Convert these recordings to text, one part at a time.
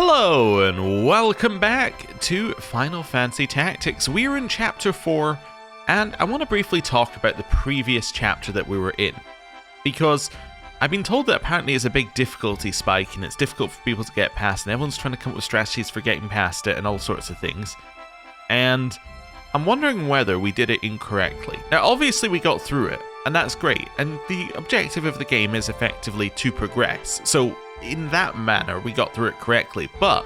Hello and welcome back to Final Fantasy Tactics. We're in Chapter 4 and I want to briefly talk about the previous chapter that we were in. Because I've been told that apparently it's a big difficulty spike and it's difficult for people to get past and everyone's trying to come up with strategies for getting past it and all sorts of things. And I'm wondering whether we did it incorrectly. Now obviously we got through it and that's great, and the objective of the game is effectively to progress. So in that manner, we got through it correctly, but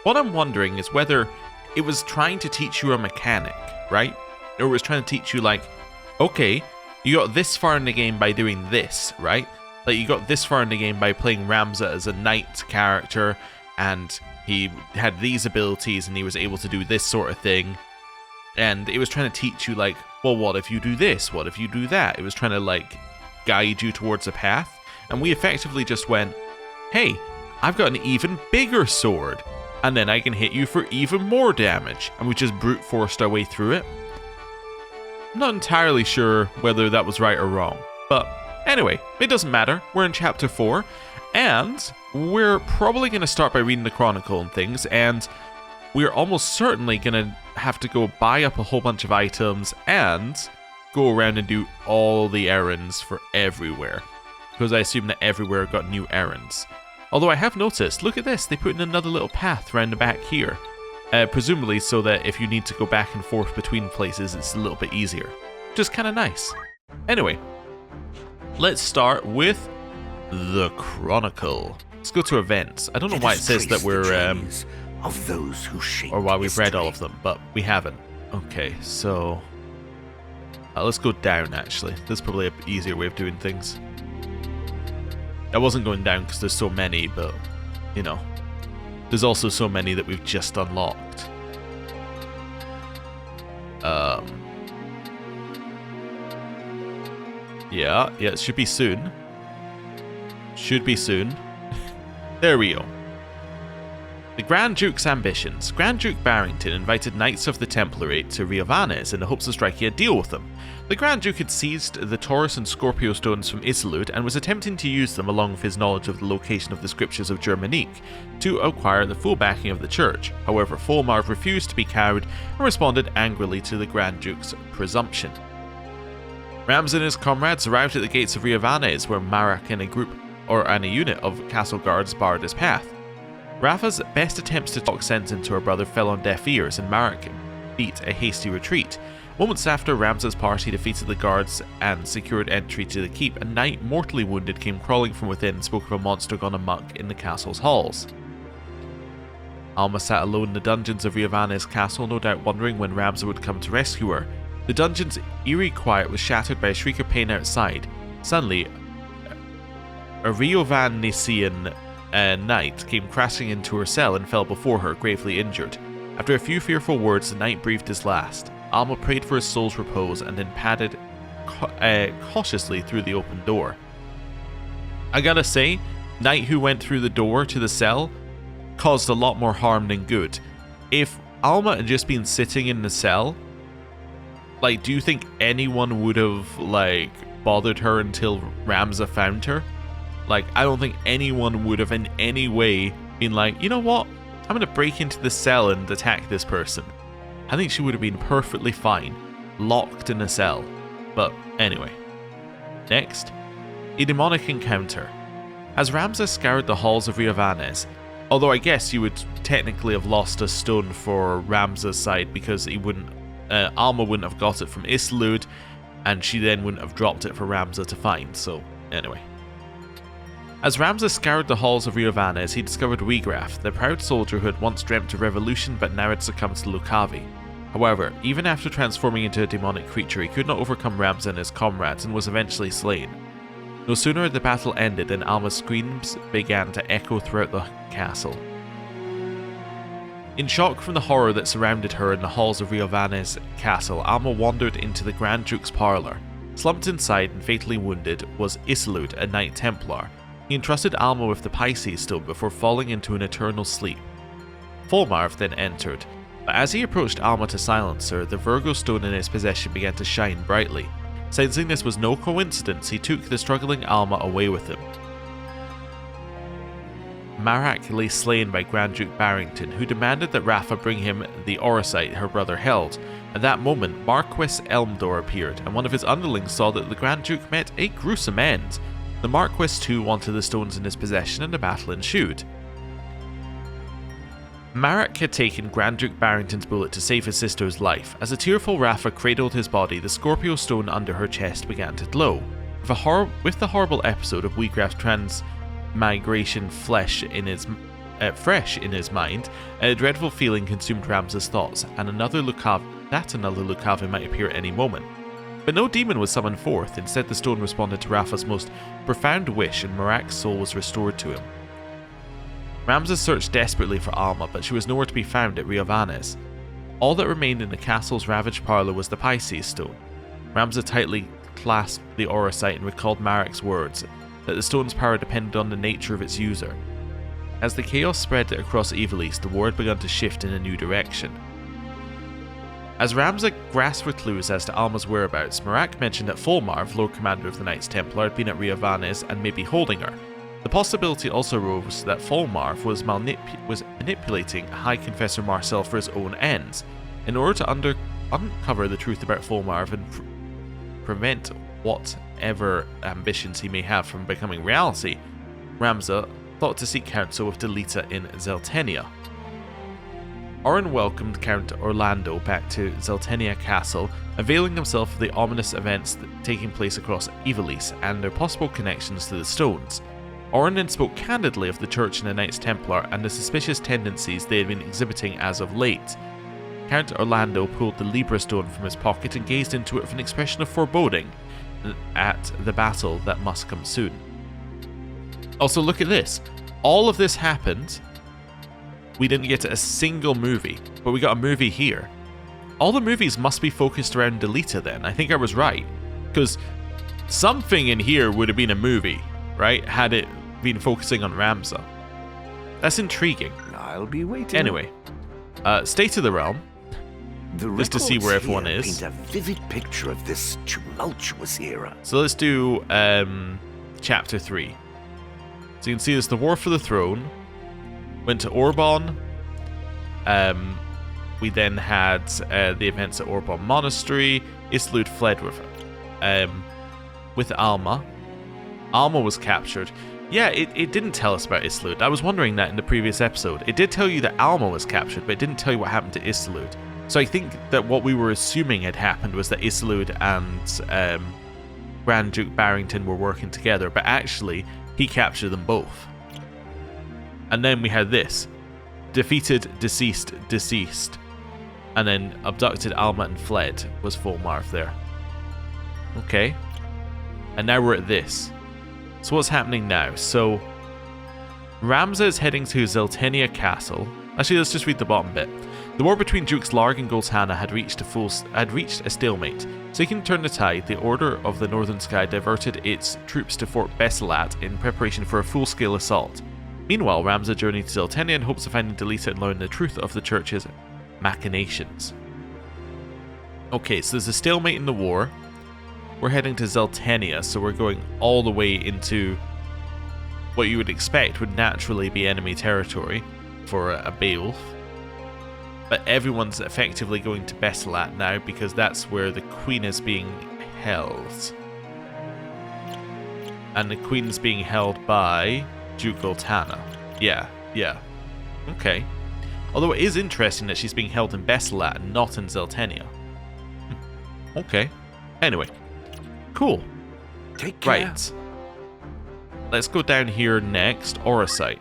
what I'm wondering is whether it was trying to teach you a mechanic, right? Or it was trying to teach you like, okay, you got this far in the game by doing this, right? Like you got this far in the game by playing Ramza as a knight character, and he had these abilities and he was able to do this sort of thing. And it was trying to teach you like, well, what if you do this? What if you do that? It was trying to like guide you towards a path. And we effectively just went, hey, I've got an even bigger sword, and then I can hit you for even more damage, and we just brute forced our way through it. I'm not entirely sure whether that was right or wrong, but anyway, it doesn't matter. We're in Chapter 4, and we're probably going to start by reading the Chronicle and things, and we're almost certainly going to have to go buy up a whole bunch of items and go around and do all the errands for everywhere, because I assume that everywhere got new errands. Although I have noticed, look at this, they put in another little path around the back here. Presumably so that if you need to go back and forth between places, it's a little bit easier. Which is kind of nice. Anyway, let's start with the Chronicle. Let's go to events. I don't know why it says that we're, of those who shape or why we've read all of history. them, but we haven't. Okay, so let's go down actually. There's probably an easier way of doing things. I wasn't going down because there's so many, but, you know, there's also so many that we've just unlocked. Yeah, it should be soon. Should be soon. There we go. The Grand Duke's ambitions. Grand Duke Barrington invited Knights of the Template to Ivalice in the hopes of striking a deal with them. The Grand Duke had seized the Taurus and Scorpio stones from Isilud and was attempting to use them along with his knowledge of the location of the scriptures of Germanique to acquire the full backing of the church. However, Folmarv refused to be cowed and responded angrily to the Grand Duke's presumption. Ramza and his comrades arrived at the gates of Ivalice, where Marak and a unit of castle guards barred his path. Rafa's best attempts to talk sense into her brother fell on deaf ears, and Marak beat a hasty retreat. Moments after Ramza's party defeated the guards and secured entry to the keep, a knight mortally wounded came crawling from within and spoke of a monster gone amok in the castle's halls. Alma sat alone in the dungeons of Ivalice castle, no doubt wondering when Ramza would come to rescue her. The dungeon's eerie quiet was shattered by a shriek of pain outside. Suddenly, a Riovanician knight came crashing into her cell and fell before her, gravely injured. After a few fearful words, the knight breathed his last. Alma prayed for his soul's repose and then padded cautiously through the open door. I gotta say, knight who went through the door to the cell caused a lot more harm than good. If Alma had just been sitting in the cell, like, do you think anyone would have, like, bothered her until Ramza found her? Like, I don't think anyone would have in any way been like, you know what? I'm going to break into the cell and attack this person. I think she would have been perfectly fine, locked in a cell. But anyway. Next, a demonic encounter. As Ramza scoured the halls of Ivalice, although I guess you would technically have lost a stone for Ramza's side because he wouldn't, Alma wouldn't have got it from Isilud, and she then wouldn't have dropped it for Ramza to find, so anyway. As Ramza scoured the halls of Ivalice, he discovered Wigraf, the proud soldier who had once dreamt of revolution but now had succumbed to Lucavi. However, even after transforming into a demonic creature, he could not overcome Ramza and his comrades and was eventually slain. No sooner had the battle ended than Alma's screams began to echo throughout the castle. In shock from the horror that surrounded her in the halls of Ivalice castle, Alma wandered into the Grand Duke's parlour. Slumped inside and fatally wounded was Isilud, a Knight Templar. He entrusted Alma with the Pisces stone before falling into an eternal sleep. Folmarv then entered, but as he approached Alma to silence her, the Virgo stone in his possession began to shine brightly. Sensing this was no coincidence, he took the struggling Alma away with him. Marak lay slain by Grand Duke Barrington, who demanded that Rafa bring him the Orosite her brother held. At that moment, Marquis Elmdor appeared, and one of his underlings saw that the Grand Duke met a gruesome end. The Marquis too wanted the stones in his possession, and a battle ensued. Marak had taken Grand Duke Barrington's bullet to save his sister's life. As a tearful Rafa cradled his body, the Scorpio stone under her chest began to glow. With the horrible episode of Wheatgrass transmigration fresh in his mind, a dreadful feeling consumed Ramza's thoughts, and another Lucavi might appear at any moment. But no demon was summoned forth. Instead, the stone responded to Rafa's most profound wish, and Marak's soul was restored to him. Ramza searched desperately for Alma, but she was nowhere to be found at Riovanes. All that remained in the castle's ravaged parlour was the Pisces stone. Ramza tightly clasped the Orosite and recalled Marak's words, that the stone's power depended on the nature of its user. As the chaos spread across Ivalice, the war had begun to shift in a new direction. As Ramza grasped for clues as to Alma's whereabouts, Marak mentioned that Fulmarv, Lord Commander of the Knights Templar, had been at Riovanes and may be holding her. The possibility also arose that Fulmarv was manipulating High Confessor Marcel for his own ends. In order to uncover the truth about Fulmarv and prevent whatever ambitions he may have from becoming reality, Ramza thought to seek counsel with Delita in Zeltenia. Orin welcomed Count Orlando back to Zeltenia Castle, availing himself of the ominous events taking place across Ivalice and their possible connections to the stones. Orin then spoke candidly of the Church and the Knights Templar and the suspicious tendencies they had been exhibiting as of late. Count Orlando pulled the Libra stone from his pocket and gazed into it with an expression of foreboding at the battle that must come soon. Also, look at this. All of this happened. We didn't get a single movie, but we got a movie here. All the movies must be focused around Delita then. I think I was right. Because something in here would have been a movie, right? Had it been focusing on Ramza. That's intriguing. I'll be waiting. Anyway, State of the Realm. Just to see where everyone is. Paint a vivid picture of this tumultuous era. So let's do chapter 3. So you can see there's the War for the Throne. Went to Orbon. We then had the events at Orbon Monastery. Isilud fled with Alma. Alma was captured. Yeah, it didn't tell us about Isilud. I was wondering that in the previous episode. It did tell you that Alma was captured, but it didn't tell you what happened to Isilud. So I think that what we were assuming had happened was that Isilud and Grand Duke Barrington were working together, but actually he captured them both. And then we had this. Defeated, deceased. And then abducted Alma and fled was Fulmarv there. Okay. And now we're at this. So what's happening now? So Ramza is heading to Zeltenia Castle. Actually, let's just read the bottom bit. The war between Dukes Larg and Goltanna had reached a stalemate. Seeking to turn the tide, the Order of the Northern Sky diverted its troops to Fort Besilat in preparation for a full-scale assault. Meanwhile, Ramza journeyed to Zeltenia in hopes of finding Delita and learning the truth of the Church's machinations. Okay, so there's a stalemate in the war. We're heading to Zeltenia, so we're going all the way into what you would expect would naturally be enemy territory for a Beoulve. But everyone's effectively going to Besilat now because that's where the Queen is being held. And the Queen's being held by Duke Goltanna. Yeah. Okay. Although it is interesting that she's being held in Besilat and not in Zeltenia. Okay. Anyway. Cool. Take care. Right. Let's go down here next. Orosite.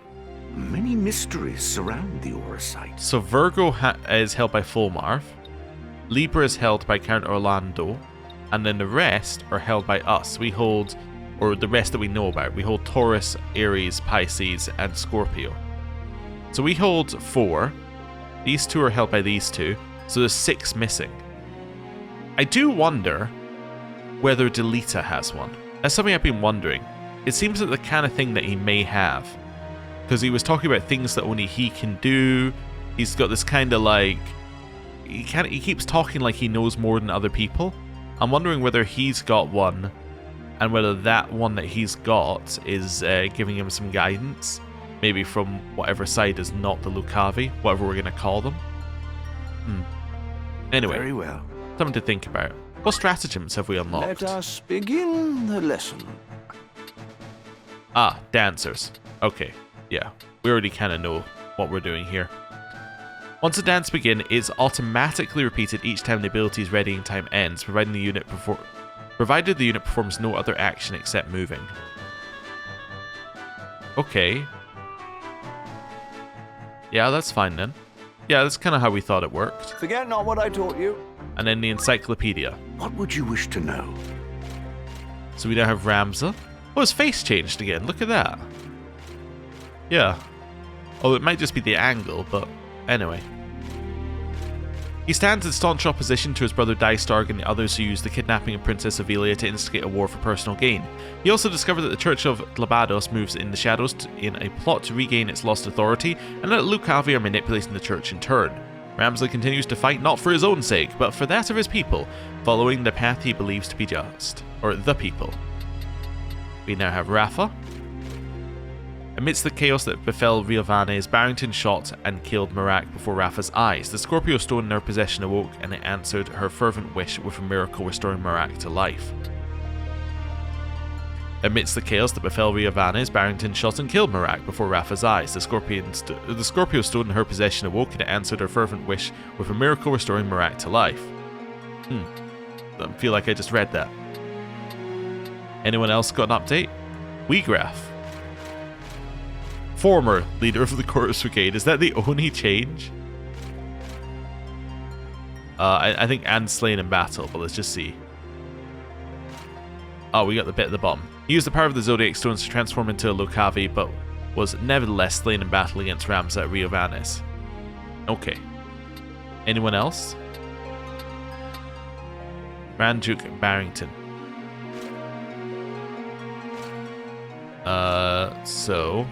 Many mysteries surround the Orosite. So Virgo is held by Fulmarv. Libra is held by Count Orlando. And then the rest are held by us. We hold, or the rest that we know about, we hold Taurus, Aries, Pisces, and Scorpio. So we hold 4. These 2 are held by these 2. So there's 6 missing. I do wonder whether Delita has one. That's something I've been wondering. It seems like the kind of thing that he may have. Because he was talking about things that only he can do. He's got this kind of like... He keeps talking like he knows more than other people. I'm wondering whether he's got one. And whether that one that he's got is giving him some guidance. Maybe from whatever side is not the Lucavi, whatever we're going to call them. Anyway, Very well. something to think about. What stratagems have we unlocked? Let us begin the lesson. Ah, dancers. Okay, yeah. We already kind of know what we're doing here. Once a dance begins, it's automatically repeated each time the ability's readying time ends, provided the unit performs no other action except moving. Okay. Yeah, that's fine then. Yeah, that's kind of how we thought it worked. Forget not what I taught you. And then the encyclopedia. What would you wish to know? So we now have Ramza. Oh, his face changed again. Look at that. Yeah. Oh, it might just be the angle, but anyway. He stands in staunch opposition to his brother Dystarg and the others who use the kidnapping of Princess Ivalice to instigate a war for personal gain. He also discovered that the Church of Glabados moves in the shadows in a plot to regain its lost authority, and that Lucavi are manipulating the church in turn. Ramza continues to fight not for his own sake, but for that of his people, following the path he believes to be just. Or the people. We now have Rafa. Amidst the chaos that befell Riovanes, Barrington shot and killed Marak before Rafa's eyes. The Scorpio stone in her possession awoke, and it answered her fervent wish with a miracle restoring Marak to life. Amidst the chaos that befell Riovanes, Barrington shot and killed Marak before Rafa's eyes. The Scorpio stone in her possession awoke, and it answered her fervent wish with a miracle restoring Marak to life. I feel like I just read that. Anyone else got an update? Weegraf. Former leader of the Chorus Brigade. Is that the only change? I think and slain in battle, but let's just see. Oh, we got the bit at the bottom. He used the power of the Zodiac Stones to transform into a Lucavi, but was nevertheless slain in battle against Ramza at Riovanes. Okay. Anyone else? Grand Duke Barrington. So...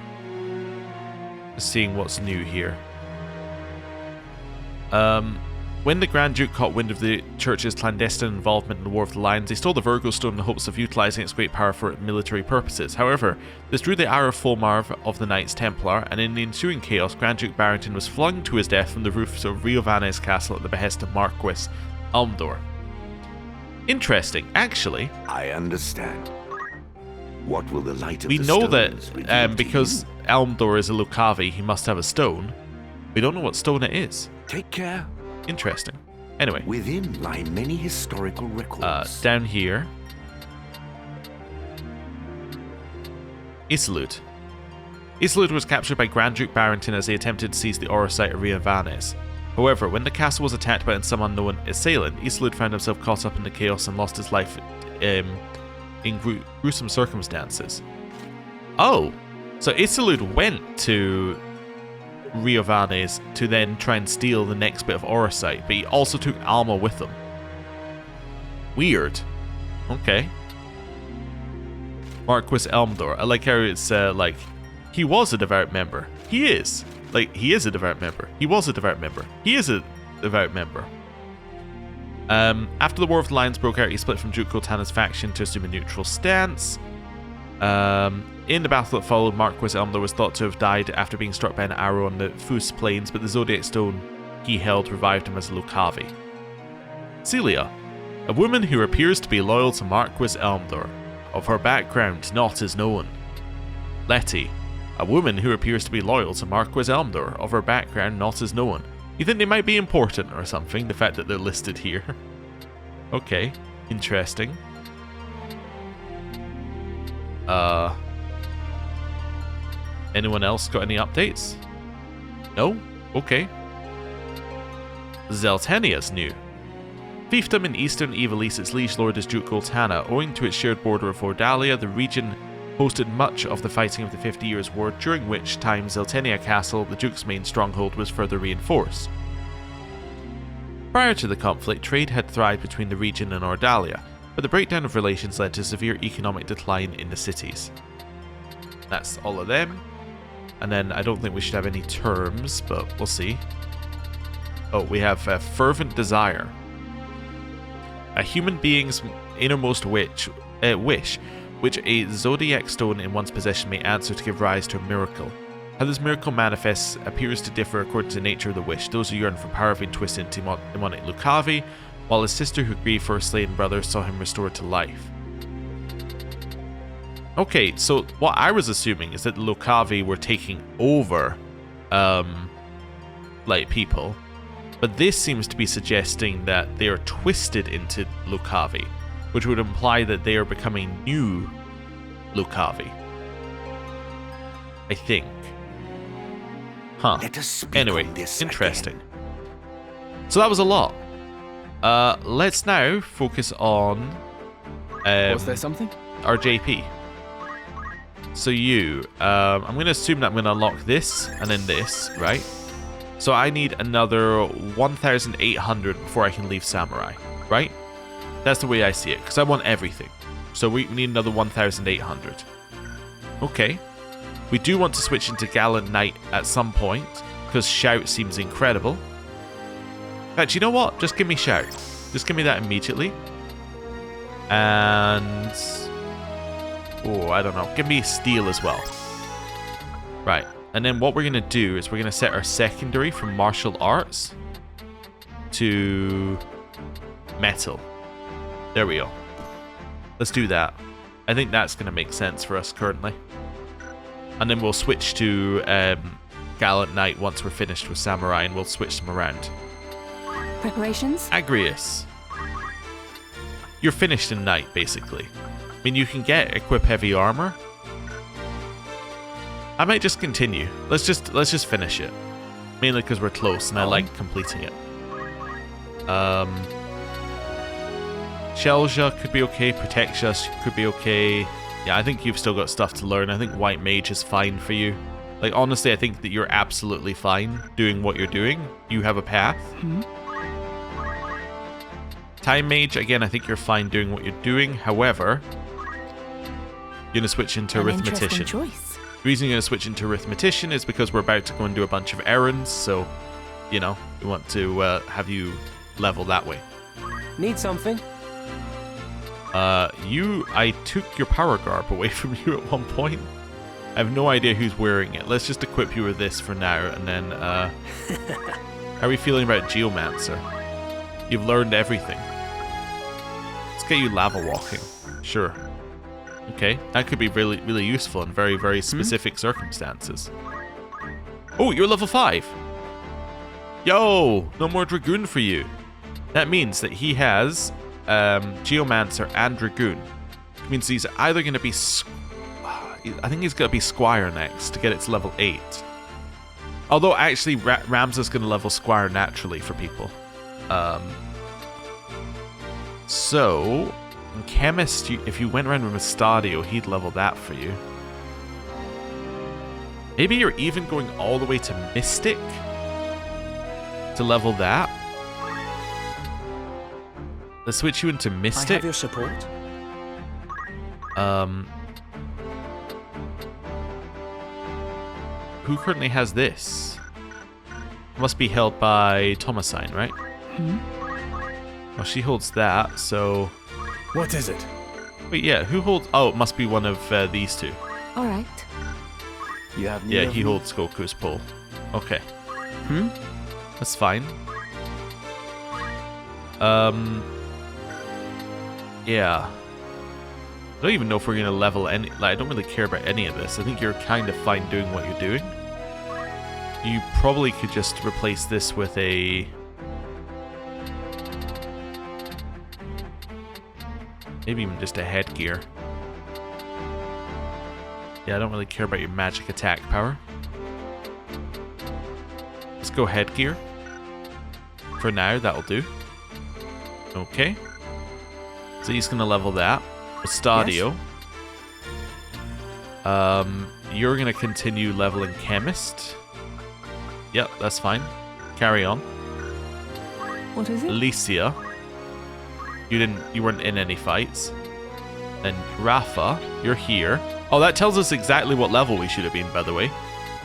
seeing what's new here. When the Grand Duke caught wind of the Church's clandestine involvement in the War of the Lions, they stole the Virgo Stone in the hopes of utilising its great power for military purposes. However, this drew the ire of Fulmarv of the Knights Templar, and in the ensuing chaos, Grand Duke Barrington was flung to his death from the roofs of Riovanes Castle at the behest of Marquis Elmdor. Interesting, actually. I understand. What will the light of we the know stones reveal that to because you? Elmdor is a Lucavi, he must have a stone. We don't know what stone it is. Take care. Interesting. Anyway. Within lie many historical records. Down here. Isolde. Isolde was captured by Grand Duke Barrington as they attempted to seize the Aura site of Riovanes. However, when the castle was attacked by some unknown assailant, Isolde found himself caught up in the chaos and lost his life in gruesome circumstances. Oh, so Isolde went to Riovanes to then try and steal the next bit of Aura site, but he also took Alma with him. Weird. Okay. Marquis Elmdor. I like how it's like, he was a devout member. He is. Like, he is a devout member. He was a devout member. He is a devout member. After the War of the Lions broke out, he split from Duke Goltanna's faction to assume a neutral stance. In the battle that followed, Marquis Elmdor was thought to have died after being struck by an arrow on the Fus Plains, but the Zodiac Stone he held revived him as a Lucavi. Celia, a woman who appears to be loyal to Marquis Elmdor. Of her background, not is known. Letty, a woman who appears to be loyal to Marquis Elmdor. Of her background, not is known. You think they might be important or something, the fact that they're listed here. Okay, interesting. Anyone else got any updates? No? Okay. Zeltenia's new. Fiefdom in eastern Ivalice, its liege lord is Duke Goltanna. Owing to its shared border of Ordallia, the region hosted much of the fighting of the 50 Years' War, during which time Zeltenia Castle, the Duke's main stronghold, was further reinforced. Prior to the conflict, trade had thrived between the region and Ordallia, but the breakdown of relations led to severe economic decline in the cities. That's all of them. And then I don't think we should have any terms, but we'll see. Oh, we have a fervent desire. A human being's innermost wish, which a zodiac stone in one's possession may answer to give rise to a miracle. How this miracle manifests appears to differ according to the nature of the wish. Those who yearn for power have been twisted into demonic Lucavi, while his sister who grieved for her slain brother saw him restored to life. Okay, so what I was assuming is that the Lucavi were taking over, like, people. But this seems to be suggesting that they are twisted into Lucavi, which would imply that they are becoming new Lucavi. I think. Huh. Let us speak Anyway, on this interesting. again. So that was a lot. Let's now focus on Was there something? our JP. So you, I'm going to assume that I'm going to unlock this and then this, right? So I need another 1,800 before I can leave Samurai, right? That's the way I see it, because I want everything. So we need another 1,800. Okay. We do want to switch into Gallant Knight at some point, because Shout seems incredible. In fact, you know what? Just give me Shout. Just give me that immediately. And... oh, I don't know. Give me Steel as well. Right. And then what we're going to do is we're going to set our secondary from Martial Arts to Metal. There we go. Let's do that. I think that's going to make sense for us currently. And then we'll switch to Gallant Knight once we're finished with Samurai, and we'll switch them around. Preparations? Agrius. You're finished in Knight, basically. I mean, you can get Equip Heavy Armor. I might just continue. Let's just finish it. Mainly because we're close, and I like completing it. Shelja could be okay. Protectia could be okay. Yeah, I think you've still got stuff to learn. I think White Mage is fine for you. Like, honestly, I think that you're absolutely fine doing what you're doing. You have a path. Time Mage, again, I think you're fine doing what you're doing. However, you're going to switch into Arithmetician. Choice. The reason you're going to switch into Arithmetician is because we're about to go and do a bunch of errands. So, you know, we want to have you level that way. Need something? I took your power garb away from you at one point. I have no idea who's wearing it. Let's just equip you with this for now, and then, how are we feeling about Geomancer? You've learned everything. Let's get you lava walking. Sure. Okay, that could be really, really useful in very, very specific circumstances. Oh, you're level 5. Yo, no more Dragoon for you. That means that he has Geomancer and Dragoon. It means he's either going to be... I think he's going to be Squire next to get it to level 8. Although, actually, Ramza's going to level Squire naturally for people. So, in Chemist, if you went around with Stadio, he'd level that for you. Maybe you're even going all the way to Mystic to level that. Let's switch you into Mystic. I have your support. Who currently has this? Must be held by Thomasine, right? Well, she holds that, so... What is it? Wait, yeah, who holds... oh, it must be one of these two. All right. You have need Yeah, of he me? holds Goku's pole. Okay. That's fine. Yeah. I don't even know if we're going to level any... like, I don't really care about any of this. I think you're kind of fine doing what you're doing. You probably could just replace this with a... maybe even just a headgear. Yeah, I don't really care about your magic attack power. Let's go headgear. For now, that'll do. Okay. So he's going to level that. With Stadio. You're going to continue leveling Chemist. Yep, that's fine. Carry on. What is it? Alicia. You weren't in any fights. And Rafa, you're here. Oh, that tells us exactly what level we should have been, by the way.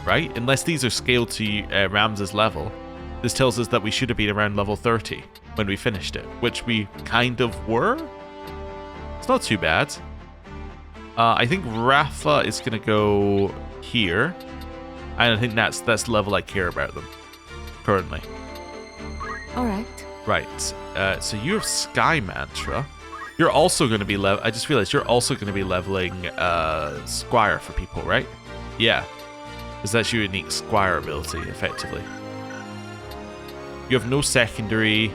Right? Unless these are scaled to Ramza's level. This tells us that we should have been around level 30 when we finished it. Which we kind of were. It's not too bad. I think Rafa is going to go here. And I think that's the level I care about them currently. All right. Right. So you have Sky Mantra. You're also going to be I just realized you're also going to be leveling Squire for people, right? Yeah. Because that's your unique Squire ability, effectively. You have no secondary.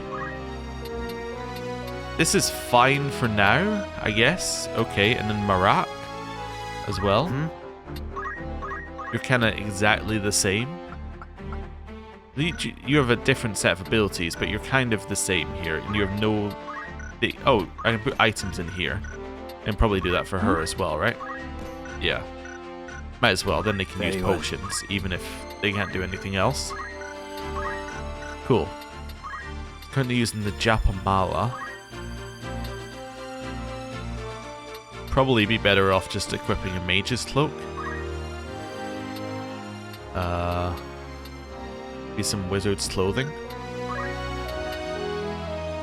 This is fine for now, I guess. Okay, and then Marak as well. You're kind of exactly the same. You have a different set of abilities, but you're kind of the same here. And you have no... Oh, I can put items in here. And probably do that for her as well, right? Yeah. Might as well. Then they can use potions, even if they can't do anything else. Cool. Currently using the Japamala. Probably be better off just equipping a Mage's Cloak. Be some Wizard's Clothing.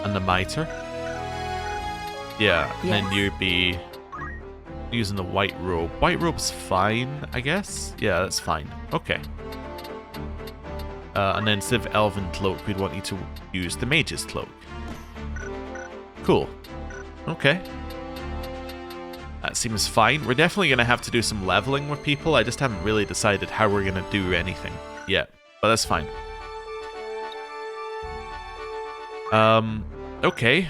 And the Mitre. Yeah, and then you'd be using the White Robe. White Robe's fine, I guess? Yeah, that's fine. Okay. And then instead of Elven Cloak, we'd want you to use the Mage's Cloak. Cool. Okay. That seems fine. We're definitely going to have to do some leveling with people. I just haven't really decided how we're going to do anything yet. But that's fine. Okay.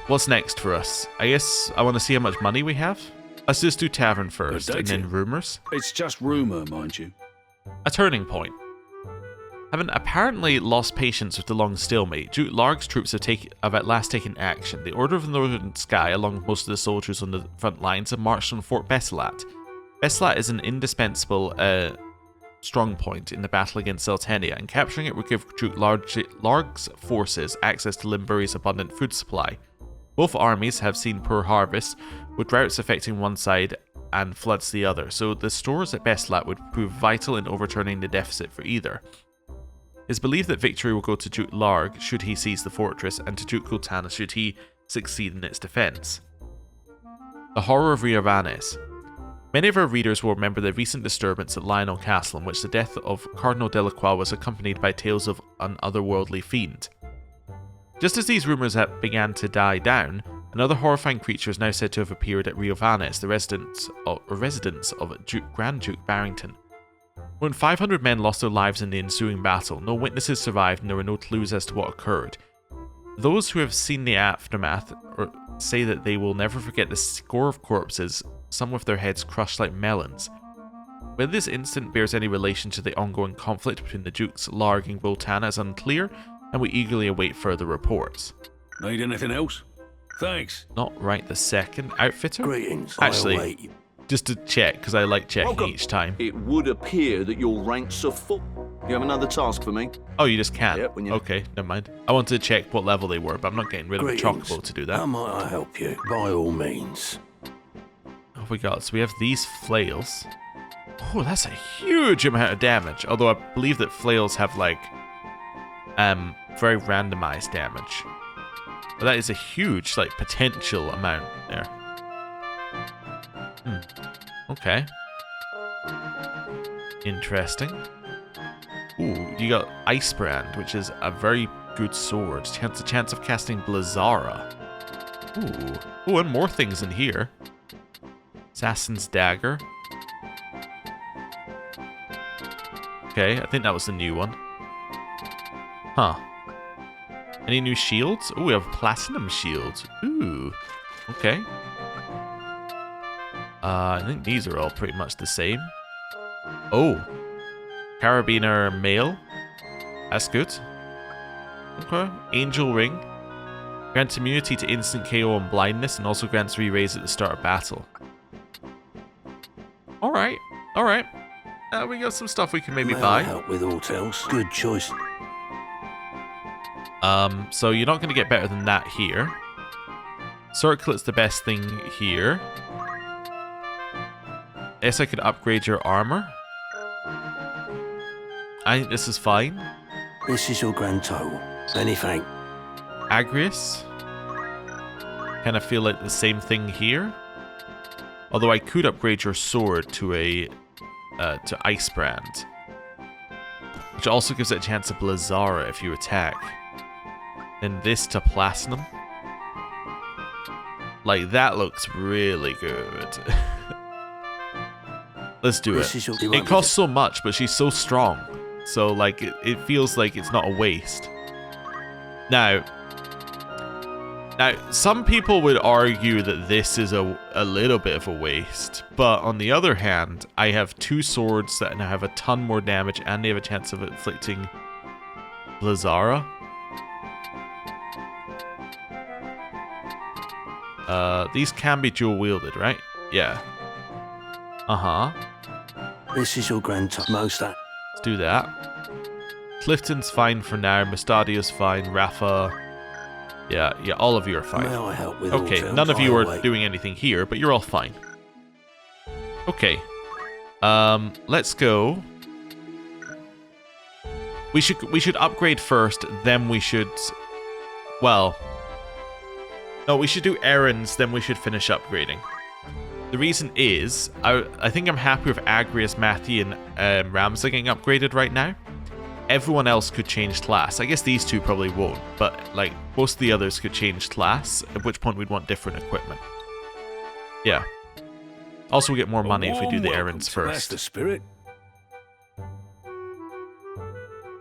What's next for us? I guess I want to see how much money we have. Let's just do Tavern first, and then Rumours. It's just rumour, mind you. A turning point. Having apparently lost patience with the long stalemate, Duke Larg's troops have at last taken action. The Order of the Northern Sky, along with most of the soldiers on the front lines, have marched on Fort Bessalat. Bessalat is an indispensable strong point in the battle against Zeltenia, and capturing it would give Duke Larg's forces access to Limburi's abundant food supply. Both armies have seen poor harvests, with droughts affecting one side and floods the other, so the stores at Bessalat would prove vital in overturning the deficit for either. It is believed that victory will go to Duke Larg should he seize the fortress, and to Duke Goltanna should he succeed in its defence. The Horror of Ivalice. Many of our readers will remember the recent disturbance at Lionel Castle, in which the death of Cardinal Delacroix was accompanied by tales of an otherworldly fiend. Just as these rumours began to die down, another horrifying creature is now said to have appeared at Riovanes, the residence of Grand Duke Barrington. More than 500 men lost their lives in the ensuing battle. No witnesses survived, and there were no clues as to what occurred. Those who have seen the aftermath say that they will never forget the score of corpses, some with their heads crushed like melons. Whether this incident bears any relation to the ongoing conflict between the Dukes Larg and Goltanna is unclear, and we eagerly await further reports. Need anything else? Thanks. Not right the second. Outfitter? Greetings. Actually, just to check, because I like checking each time. It would appear that your ranks are full. You have another task for me? Oh, you just can't? Yep, when you... Okay, never mind. I wanted to check what level they were, but I'm not getting rid of a chocobo to do that. How might I help you? By all means. Oh my god, so we have these flails. Oh, that's a huge amount of damage. Although I believe that flails have, like, very randomized damage. But that is a huge, like, potential amount there. Okay. Interesting. Ooh, you got Icebrand, which is a very good sword. A chance of casting Blizzara. Ooh, and more things in here. Assassin's Dagger. Okay, I think that was the new one. Huh. Any new shields? Ooh, we have Platinum Shields. Ooh. Okay. I think these are all pretty much the same. Oh. Carabiner Mail. That's good. Okay. Angel Ring. Grants immunity to instant KO and blindness, and also grants re-raise at the start of battle. Alright. Alright. We got some stuff we can maybe buy. Help with all else. Good choice. So you're not going to get better than that here. Circlet's the best thing here. I guess I could upgrade your armor. I think this is fine. This is your grand total. Anything. Agrius. Kind of feel like the same thing here. Although I could upgrade your sword to a to Icebrand, which also gives it a chance to Blizzara if you attack. Then this to Platinum. Like, that looks really good. Let's do it. It costs so much, but she's so strong. So, like, it feels like it's not a waste. Now, some people would argue that this is a little bit of a waste. But on the other hand, I have 2 swords that now have a ton more damage, and they have a chance of inflicting Blizzara. These can be dual-wielded, right? Yeah. Uh-huh. This is your grandson. Most that. Let's do that. Clifton's fine for now. Mustadio's fine. Rafa. Yeah, all of you are fine. May I help with okay, none of you are doing anything here, but you're all fine. Okay. Let's go. We should upgrade first, then we should... Well... No, we should do errands, then we should finish upgrading. The reason is, I think I'm happy with Agrias, Matthew, and Ramza getting upgraded right now. Everyone else could change class. I guess these 2 probably won't, but like most of the others could change class, at which point we'd want different equipment. Yeah. Also, we get more money if we do the errands first. That's the spirit.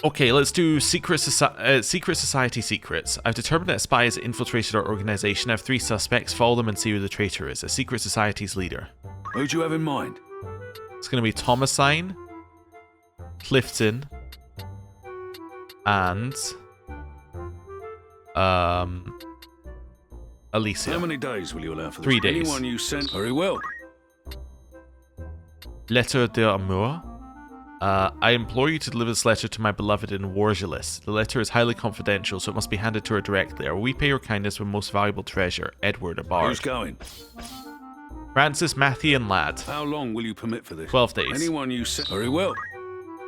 Okay, let's do Secret Society secrets. I've determined that a spy has infiltrated our organization. I have 3 suspects. Follow them and see who the traitor is. A Secret Society's leader. Who do you have in mind? It's going to be Thomasine, Clifton, and Alicia. How many days will you allow for this? 3 days. Anyone you sent? Very well. Letter d'Amour. I implore you to deliver this letter to my beloved in Wargelis. The letter is highly confidential, so it must be handed to her directly. Or we pay your kindness with most valuable treasure, Edward, a bard. Who's going? Francis, Matthew, and Lad. How long will you permit for this? 12 days. Anyone you sent? Very well.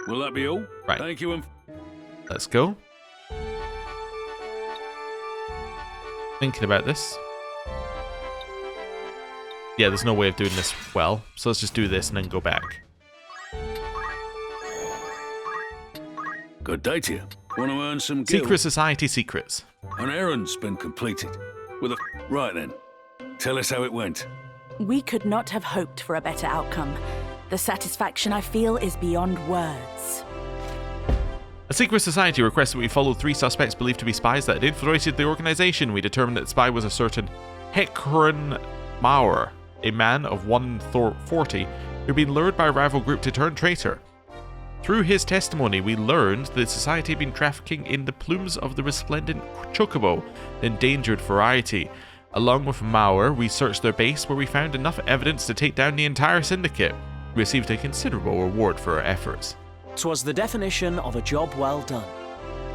Will that be all? Right. Thank you. Let's go. Thinking about this. Yeah, there's no way of doing this well, so let's just do this and then go back. Good day to you. Want to earn some gil? Secret Society secrets. An errand's been completed. Right then. Tell us how it went. We could not have hoped for a better outcome. The satisfaction I feel is beyond words. A secret society requests that we follow 3 suspects believed to be spies that had infiltrated the organization. We determined that the spy was a certain Hekron Maurer, a man of 140 who had been lured by a rival group to turn traitor. Through his testimony, we learned the society had been trafficking in the plumes of the resplendent chocobo, the endangered variety. Along with Maurer, we searched their base where we found enough evidence to take down the entire syndicate. We received a considerable reward for our efforts. 'Twas the definition of a job well done.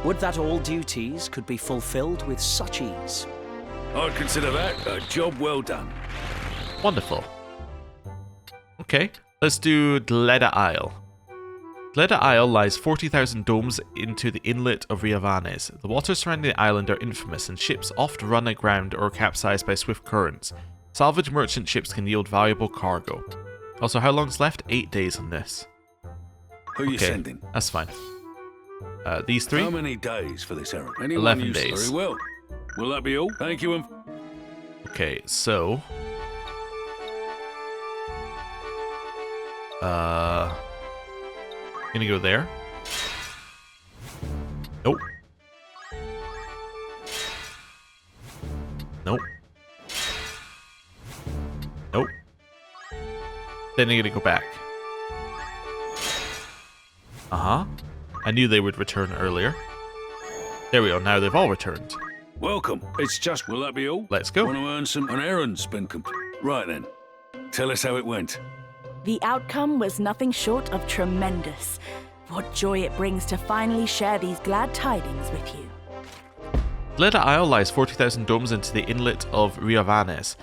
Would that all duties could be fulfilled with such ease. I'd consider that a job well done. Wonderful. Okay, let's do Delita Isle. Delita Isle lies 40,000 domes into the inlet of Riavanes. The waters surrounding the island are infamous, and ships oft run aground or are capsized by swift currents. Salvage merchant ships can yield valuable cargo. Also, how long's left? 8 days on this. Who are you sending? That's fine. These 3? How many days for this errand? Anyone 11 you days. Very well. Will that be all? Thank you. Okay, so... Gonna go there. Nope. Nope. Nope. Then I'm gonna go back. Uh-huh. I knew they would return earlier. There we go, now they've all returned. Welcome. It's just, will that be all? Let's go. Want to earn some... An errand's been complete. Right then. Tell us how it went. The outcome was nothing short of tremendous. What joy it brings to finally share these glad tidings with you. Delita Isle lies 40,000 domes into the inlet of Riavanes.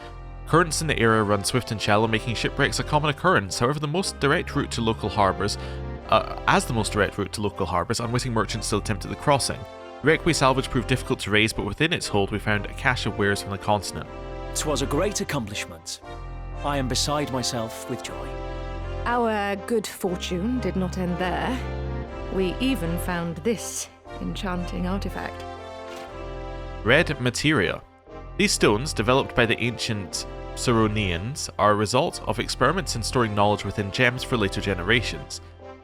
Currents in the area run swift and shallow, making shipwrecks a common occurrence. However, the most direct route to local harbours, unwitting merchants still attempted the crossing. The wreck we salvaged proved difficult to raise, but within its hold we found a cache of wares from the continent. 'Twas a great accomplishment. I am beside myself with joy. Our good fortune did not end there. We even found this enchanting artifact. Red materia. These stones, developed by the ancient Saronians, are a result of experiments in storing knowledge within gems for later generations.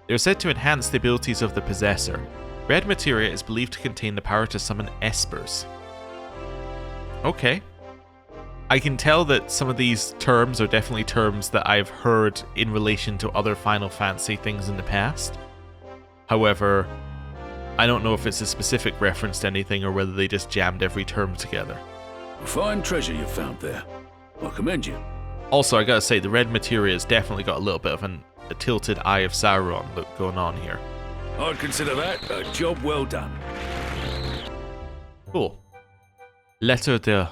They are said to enhance the abilities of the possessor. Red materia is believed to contain the power to summon espers. Okay. I can tell that some of these terms are definitely terms that I've heard in relation to other Final Fantasy things in the past. However, I don't know if it's a specific reference to anything or whether they just jammed every term together. A fine treasure you found there. I commend you. Also, I gotta say, the red materia has definitely got a little bit of a tilted Eye of Sauron look going on here. I'd consider that a job well done. Cool. Lettre de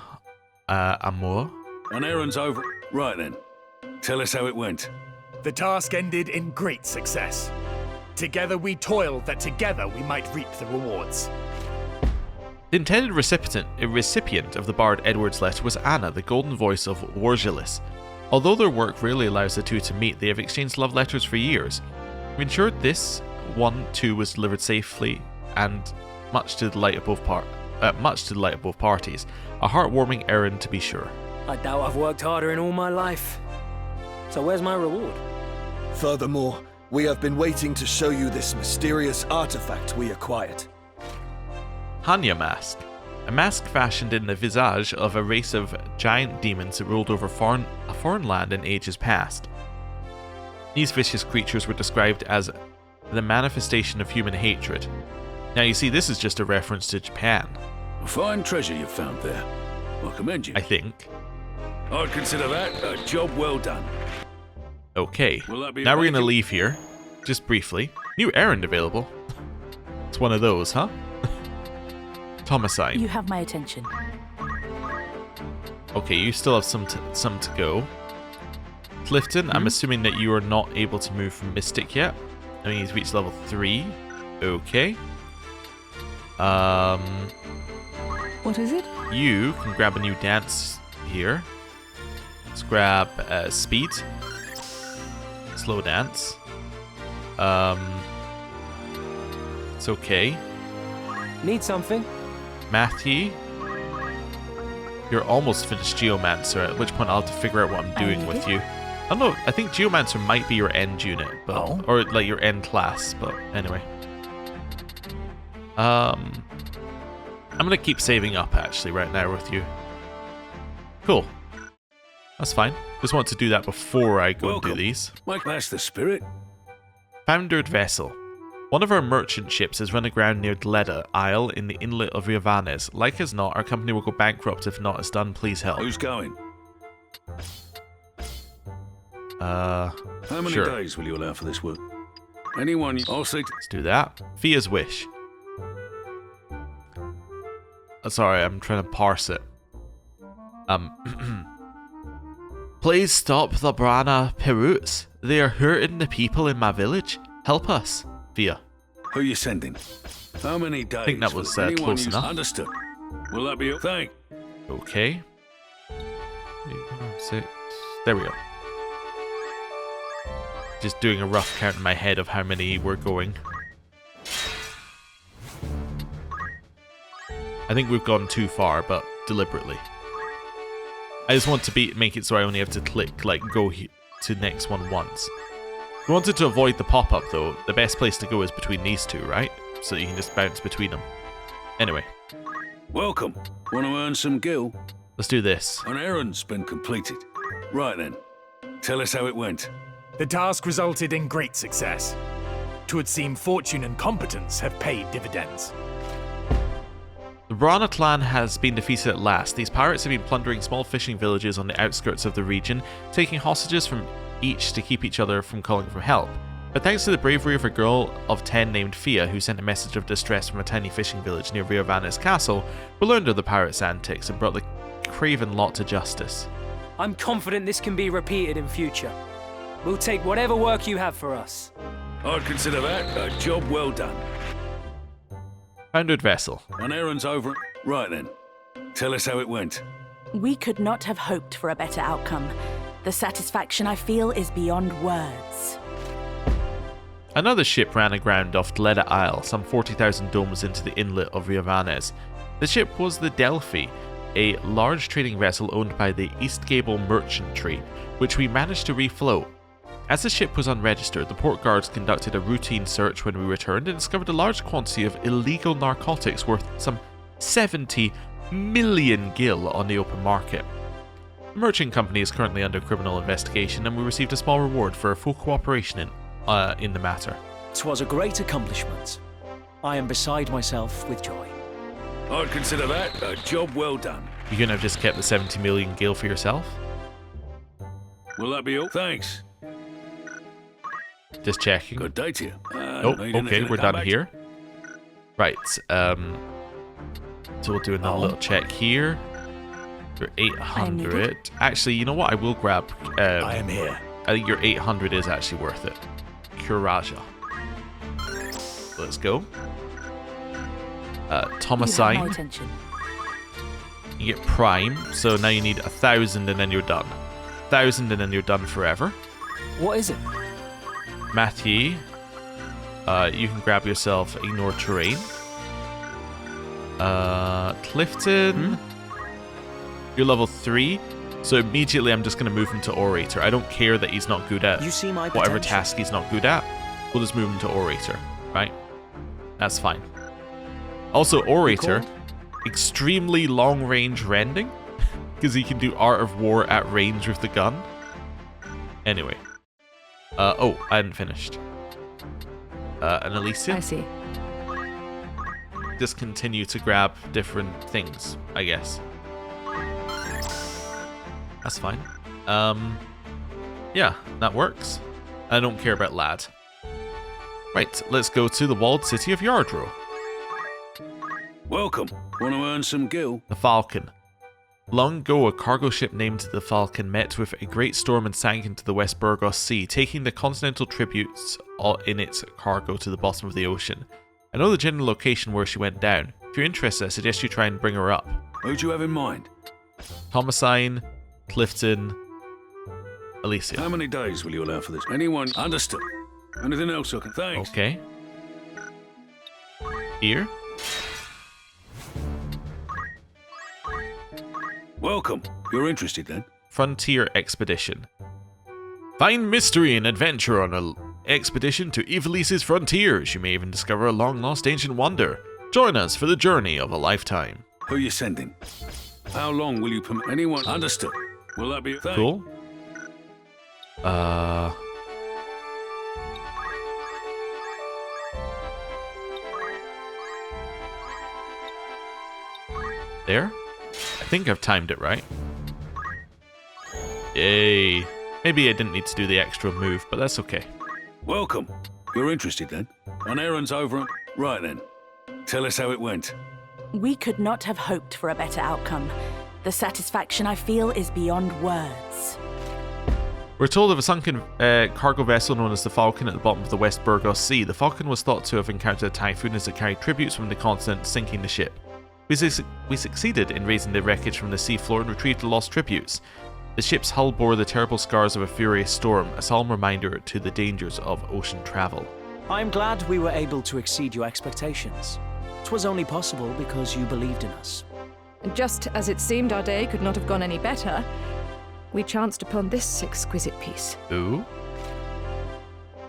Amour. An errand's over. Right then. Tell us how it went. The task ended in great success. Together we toiled that together we might reap the rewards. The intended recipient of the Bard Edward's letter was Anna, the golden voice of Ordallia. Although their work rarely allows the two to meet, they have exchanged love letters for years. We ensured this one too was delivered safely and much to the delight of both parties. A heartwarming errand to be sure. I doubt I've worked harder in all my life. So where's my reward? Furthermore, we have been waiting to show you this mysterious artifact we acquired. Hanya Mask. A mask fashioned in the visage of a race of giant demons that ruled over a foreign land in ages past. These vicious creatures were described as the manifestation of human hatred. Now you see, this is just a reference to Japan. A fine treasure you found there. I commend you. I think. I'd consider that a job well done. Okay, Will that be now we're arranged? going to leave here, just briefly. New errand available. It's one of those, huh? Homicide. You have my attention. Okay, you still have some to go. Clifton, I'm assuming that you are not able to move from Mystic yet. I mean, he's reached level 3. Okay. What is it? You can grab a new dance here. Let's grab speed. Slow dance. It's okay. Need something? Matthew, you're almost finished Geomancer, at which point I'll have to figure out what I'm doing with you. I don't know, I think Geomancer might be your end unit, but or like your end class, but anyway. I'm gonna keep saving up actually right now with you. Cool. That's fine. Just want to do that before I go and do these. Mike, that's the spirit. Foundered Vessel. One of our merchant ships has run aground near Delita Isle in the inlet of Ivalice. Like as not, our company will go bankrupt if not as done. Please help. Who's going? How many days will you allow for this work? Anyone? I'll see. Let's do that. Fia's wish. Sorry, I'm trying to parse it. Please stop the Brana Peroots. They are hurting the people in my village. Help us. Fia. Who are you sending? How many days? I think that was anyone close use- enough. Understood. Will that be a thing? Okay. 6. There we go. Just doing a rough count in my head of how many we're going. I think we've gone too far, but deliberately. I just want to make it so I only have to click, like, go to next one once. If you wanted to avoid the pop-up, though, the best place to go is between these two, right? So that you can just bounce between them. Anyway. Welcome. Want to earn some gil? Let's do this. An errand's been completed. Right then. Tell us how it went. The task resulted in great success. 'Twould seem fortune and competence have paid dividends. The Brana clan has been defeated at last. These pirates have been plundering small fishing villages on the outskirts of the region, taking hostages from each to keep each other from calling for help. But thanks to the bravery of a girl of 10 named Fia, who sent a message of distress from a tiny fishing village near Riovanna's castle, we learned of the pirates' antics and brought the craven lot to justice. I'm confident this can be repeated in future. We'll take whatever work you have for us. I'd consider that a job well done. Foundered Vessel. An errand's over. Right then. Tell us how it went. We could not have hoped for a better outcome. The satisfaction I feel is beyond words. Another ship ran aground off Delita Isle, some 40,000 domes into the inlet of Ivalice. The ship was the Delphi, a large trading vessel owned by the East Gable Merchantry, which we managed to refloat. As the ship was unregistered, the port guards conducted a routine search when we returned and discovered a large quantity of illegal narcotics worth some 70 million gil on the open market. The merchant company is currently under criminal investigation, and we received a small reward for full cooperation in the matter. 'Twas a great accomplishment. I am beside myself with joy. I'd consider that a job well done. You couldn't have just kept the 70 million gil for yourself? Will that be all? Thanks. Just checking. Good day to you. Oh, okay, we're done here. Right, so we'll do another little check here. You're 800. Actually, you know what? I will grab... I am here. I think your 800 is actually worth it. Curaja. Let's go. Thomasine. You get Prime, so now you need 1,000 and then you're done. 1,000 and then you're done forever. What is it? Matthew, you can grab yourself Ignore Terrain. Clifton, you're level 3, so immediately I'm just going to move him to Orator. I don't care that he's not good at You see my whatever potential? task he's not good at. We'll just move him to Orator, right? That's fine. Also, Orator, extremely long-range rending, because he can do Art of War at range with the gun. Anyway. Oh, I hadn't finished. And Alicia? I see. Just continue to grab different things, I guess. That's fine. Yeah, that works. I don't care about Lad. Right, let's go to the walled city of Yardro. Welcome. Want to earn some gil? The Falcon. Long ago, a cargo ship named the Falcon met with a great storm and sank into the West Burgos Sea, taking the continental tributes in its cargo to the bottom of the ocean. I know the general location where she went down. If you're interested, I suggest you try and bring her up. Who do you have in mind? Thomasine, Clifton, Alicia. How many days will you allow for this? Anyone? Understood. Anything else I can? Thanks. Okay. Here. Welcome. You're interested then? Frontier Expedition. Find mystery and adventure on an expedition to Ivalice's frontiers. You may even discover a long-lost ancient wonder. Join us for the journey of a lifetime. Who are you sending? How long will you permit? Anyone? Understood. Will that be thanks? Cool. There? I think I've timed it right. Yay. Maybe I didn't need to do the extra move, but that's okay. Welcome. You're interested then? An errand's over. Right then. Tell us how it went. We could not have hoped for a better outcome. The satisfaction I feel is beyond words. We're told of a sunken cargo vessel known as the Falcon at the bottom of the West Burgos Sea. The Falcon was thought to have encountered a typhoon as it carried tributes from the continent, sinking the ship. We succeeded in raising the wreckage from the seafloor and retrieved the lost tributes. The ship's hull bore the terrible scars of a furious storm, a solemn reminder to the dangers of ocean travel. I am glad we were able to exceed your expectations. 'Twas only possible because you believed in us. And just as it seemed our day could not have gone any better, we chanced upon this exquisite piece. Ooh.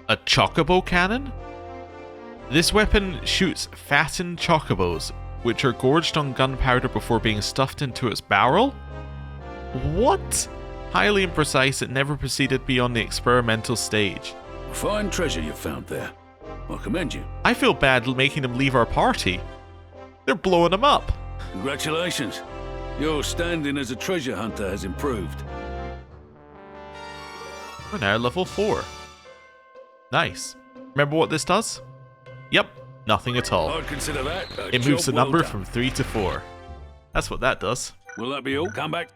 A chocobo cannon? This weapon shoots fattened chocobos, which are gorged on gunpowder before being stuffed into its barrel? What? Highly imprecise, it never proceeded beyond the experimental stage. A fine treasure you've found there. I commend you. I feel bad making them leave our party. They're blowing them up. Congratulations. Your standing as a treasure hunter has improved. We're now level 4. Nice. Remember what this does? Yep, nothing at all. I'd consider that a It moves the job well number done. from 3 to 4. That's what that does. Will that be all? Come back.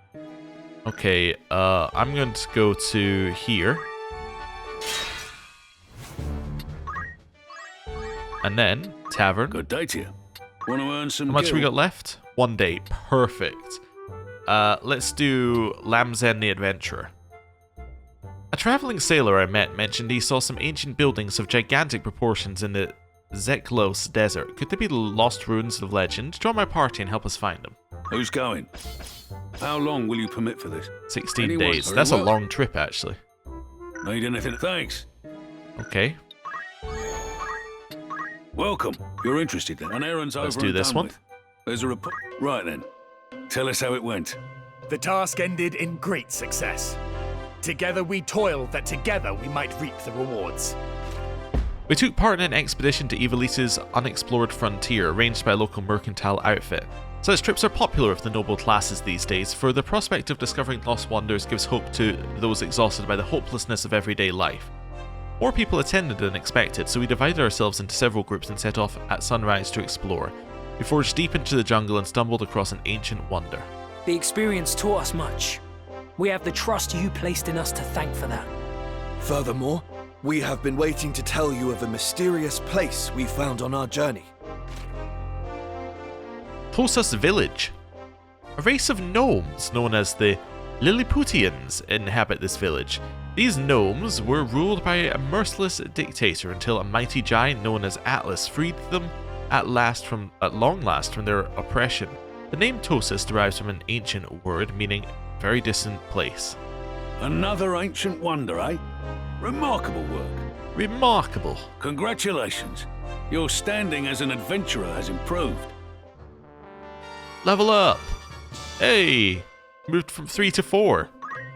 Okay, I'm going to go to here. And then, tavern. Good day to you. Want to earn some How much gil? we got left? 1 day. Perfect. Let's do Ramza the Adventurer. A traveling sailor I met mentioned he saw some ancient buildings of gigantic proportions in the Zeklos desert. Could they be the lost ruins of legend? Join my party and help us find them. Who's going? How long will you permit for this? 16 Anyone? days. Very That's well. a long trip, actually. Need anything? Thanks. Okay. Welcome. You're interested then? An errand's over. Let's do and this done one. with. There's a report. Right then. Tell us how it went. The task ended in great success. Together we toiled that together we might reap the rewards. We took part in an expedition to Ivalice's unexplored frontier, arranged by a local mercantile outfit. Such trips are popular with the noble classes these days, for the prospect of discovering lost wonders gives hope to those exhausted by the hopelessness of everyday life. More people attended than expected, so we divided ourselves into several groups and set off at sunrise to explore. We forged deep into the jungle and stumbled across an ancient wonder. The experience taught us much. We have the trust you placed in us to thank for that. Furthermore, we have been waiting to tell you of a mysterious place we found on our journey. Tosus village. A race of gnomes known as the Lilliputians inhabit this village. These gnomes were ruled by a merciless dictator until a mighty giant known as Atlas freed them at long last from their oppression. The name Tosus derives from an ancient word meaning very distant place. Another ancient wonder, eh? Remarkable work. Remarkable. Congratulations. Your standing as an adventurer has improved. Level up. Hey, moved from 3 to 4.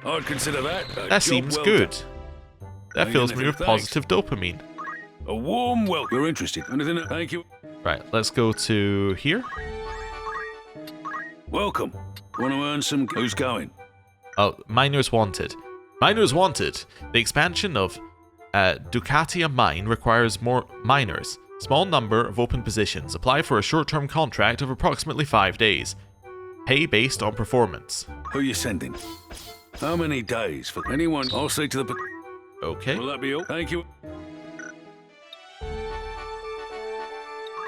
I'd consider that a That job seems well good. done. That Ain't fills me anything, with thanks. positive dopamine. A warm welcome. You're interested? Anything? Thank you. Right, let's go to here. Welcome. Want to earn some? Who's going? Oh, miners wanted. Miners wanted. The expansion of Ducatia Mine requires more miners. Small number of open positions. Apply for a short-term contract of approximately 5 days. Pay based on performance. Who you sending? How many days for anyone? I'll see to the. Okay. Will that be all? Thank you.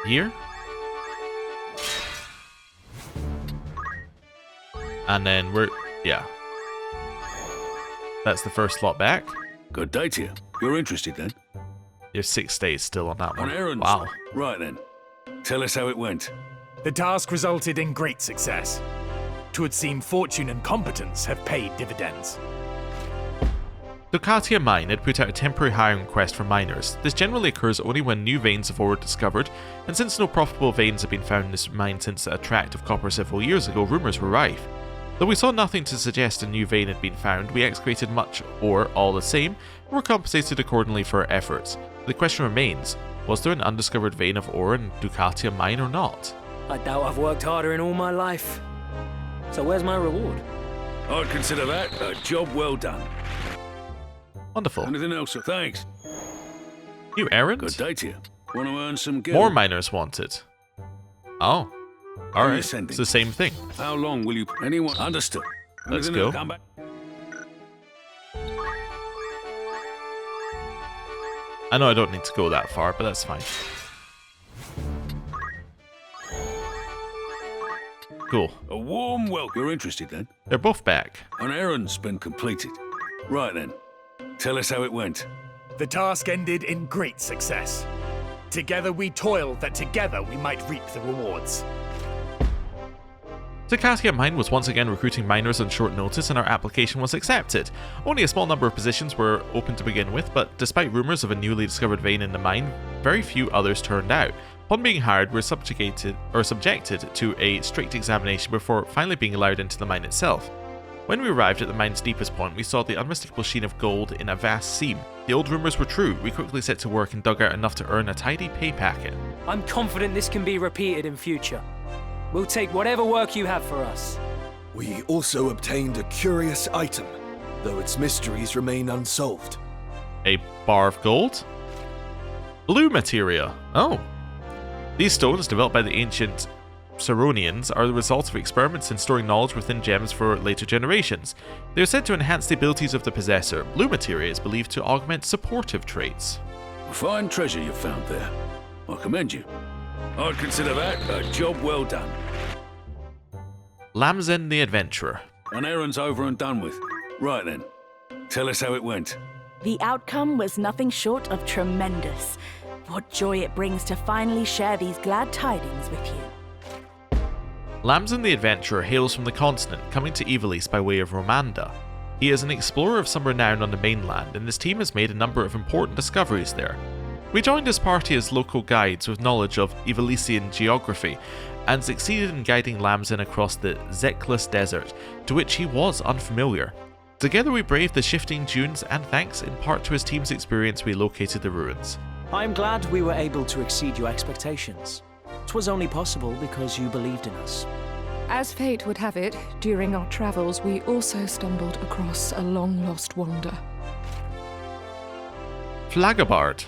Here. And then yeah. That's the first slot back. Good day to you. You're interested then? You have 6 days still on that one. On errands. Wow. Right then. Tell us how it went. The task resulted in great success. 'Twould seem fortune and competence have paid dividends. Ducatia Mine had put out a temporary hiring request for miners. This generally occurs only when new veins have already discovered, and since no profitable veins have been found in this mine since the attract of copper several years ago, rumours were rife. Though we saw nothing to suggest a new vein had been found, we excavated much ore all the same, and were compensated accordingly for our efforts. The question remains, was there an undiscovered vein of ore in Ducatia Mine or not? I doubt I've worked harder in all my life. So where's my reward? I'd consider that a job well done. Wonderful. Anything else? Thanks. New errand? Good day to you. Want to earn some gil? More miners wanted. Oh. Who are you Alright, sending? it's the same thing. How long will you? Anyone? Understood. Let's Anything go. else? Come back. I know I don't need to go that far, but that's fine. Cool. A warm welcome. You're interested then? They're both back. An errand's been completed. Right then. Tell us how it went. The task ended in great success. Together we toiled that together we might reap the rewards. Ducatia Mine was once again recruiting miners on short notice and our application was accepted. Only a small number of positions were open to begin with, but despite rumours of a newly discovered vein in the mine, very few others turned out. Upon being hired, we were subjected to a strict examination before finally being allowed into the mine itself. When we arrived at the mine's deepest point, we saw the unmistakable sheen of gold in a vast seam. The old rumours were true. We quickly set to work and dug out enough to earn a tidy pay packet. I'm confident this can be repeated in future. We'll take whatever work you have for us. We also obtained a curious item, though its mysteries remain unsolved. A bar of gold? Blue materia. Oh. These stones, developed by the ancient Saronians, are the result of experiments in storing knowledge within gems for later generations. They are said to enhance the abilities of the possessor. Blue materia is believed to augment supportive traits. A fine treasure you found there. I commend you. I'd consider that a job well done. Ramza the Adventurer. An errand's over and done with. Right then. Tell us how it went. The outcome was nothing short of tremendous. What joy it brings to finally share these glad tidings with you. Ramza the Adventurer hails from the continent, coming to Ivalice by way of Romanda. He is an explorer of some renown on the mainland, and his team has made a number of important discoveries there. We joined his party as local guides with knowledge of Ivalician geography, and succeeded in guiding Ramza across the Zekless Desert, to which he was unfamiliar. Together we braved the shifting dunes, and thanks in part to his team's experience we located the ruins. I'm glad we were able to exceed your expectations. 'Twas only possible because you believed in us. As fate would have it, during our travels we also stumbled across a long-lost wander. Flagabard.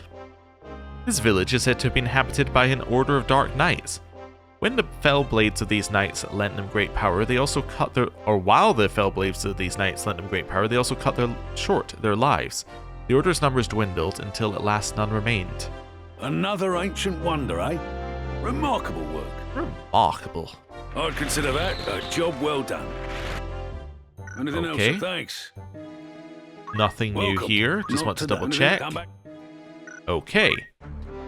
This village is said to have been inhabited by an order of dark knights. When the fell blades of these knights lent them great power, they also cut while the fell blades of these knights lent them great power, they also cut their lives. The order's numbers dwindled until at last none remained. Another ancient wonder, eh? Remarkable work. Remarkable. I'd consider that a job well done. Anything else? Thanks. Nothing new here. Just want to double check. Okay.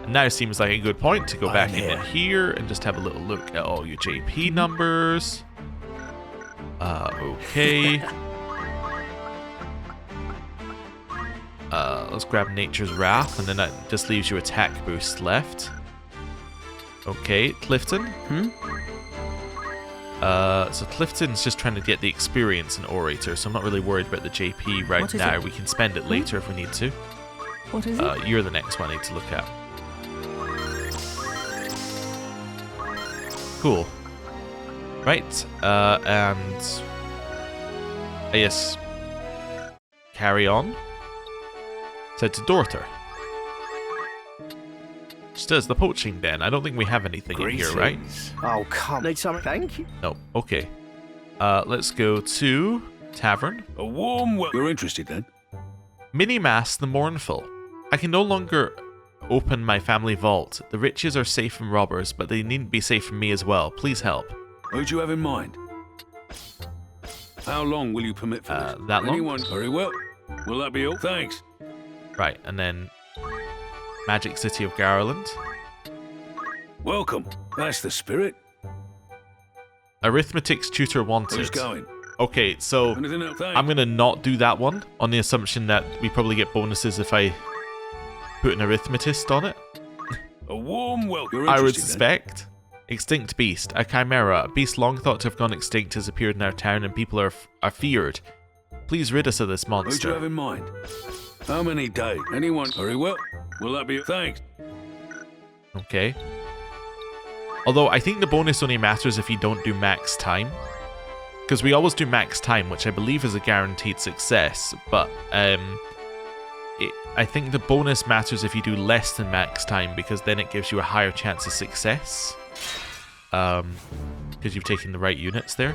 Now seems like a good point to go back in here and just have a little look at all your JP numbers. Okay. Let's grab Nature's Wrath, and then that just leaves you attack boost left. Okay, Clifton. So Clifton's just trying to get the experience in Orator, so I'm not really worried about the JP right now. We can spend it later if we need to. What is it? You're the next one I need to look at. Cool. Right, and I guess carry on. Said to Dorter. Just as the poaching den. I don't think we have anything in here, right? Oh, come. Need something? Thank you. No. Okay. Let's go to Tavern. A warm welcome. You're interested then? Minimas the Mournful. I can no longer open my family vault. The riches are safe from robbers, but they needn't be safe from me as well. Please help. Who do you have in mind? How long will you permit for this? That long? Anyone? Very well. Will that be all? Thanks. Right, and then Magic City of Garland. Welcome. That's the spirit. Arithmetic's tutor wanted. Who's going? Okay, so I'm going to not do that one on the assumption that we probably get bonuses if I put an arithmetist on it. A warm welcome. I would suspect. Extinct beast. A chimera. A beast long thought to have gone extinct has appeared in our town and people are feared. Please rid us of this monster. Who do you have in mind? How many days? Anyone? Very well. Will that be? Thanks. Okay. Although I think the bonus only matters if you don't do max time. Because we always do max time, which I believe is a guaranteed success. But I think the bonus matters if you do less than max time, because then it gives you a higher chance of success. Because you've taken the right units there.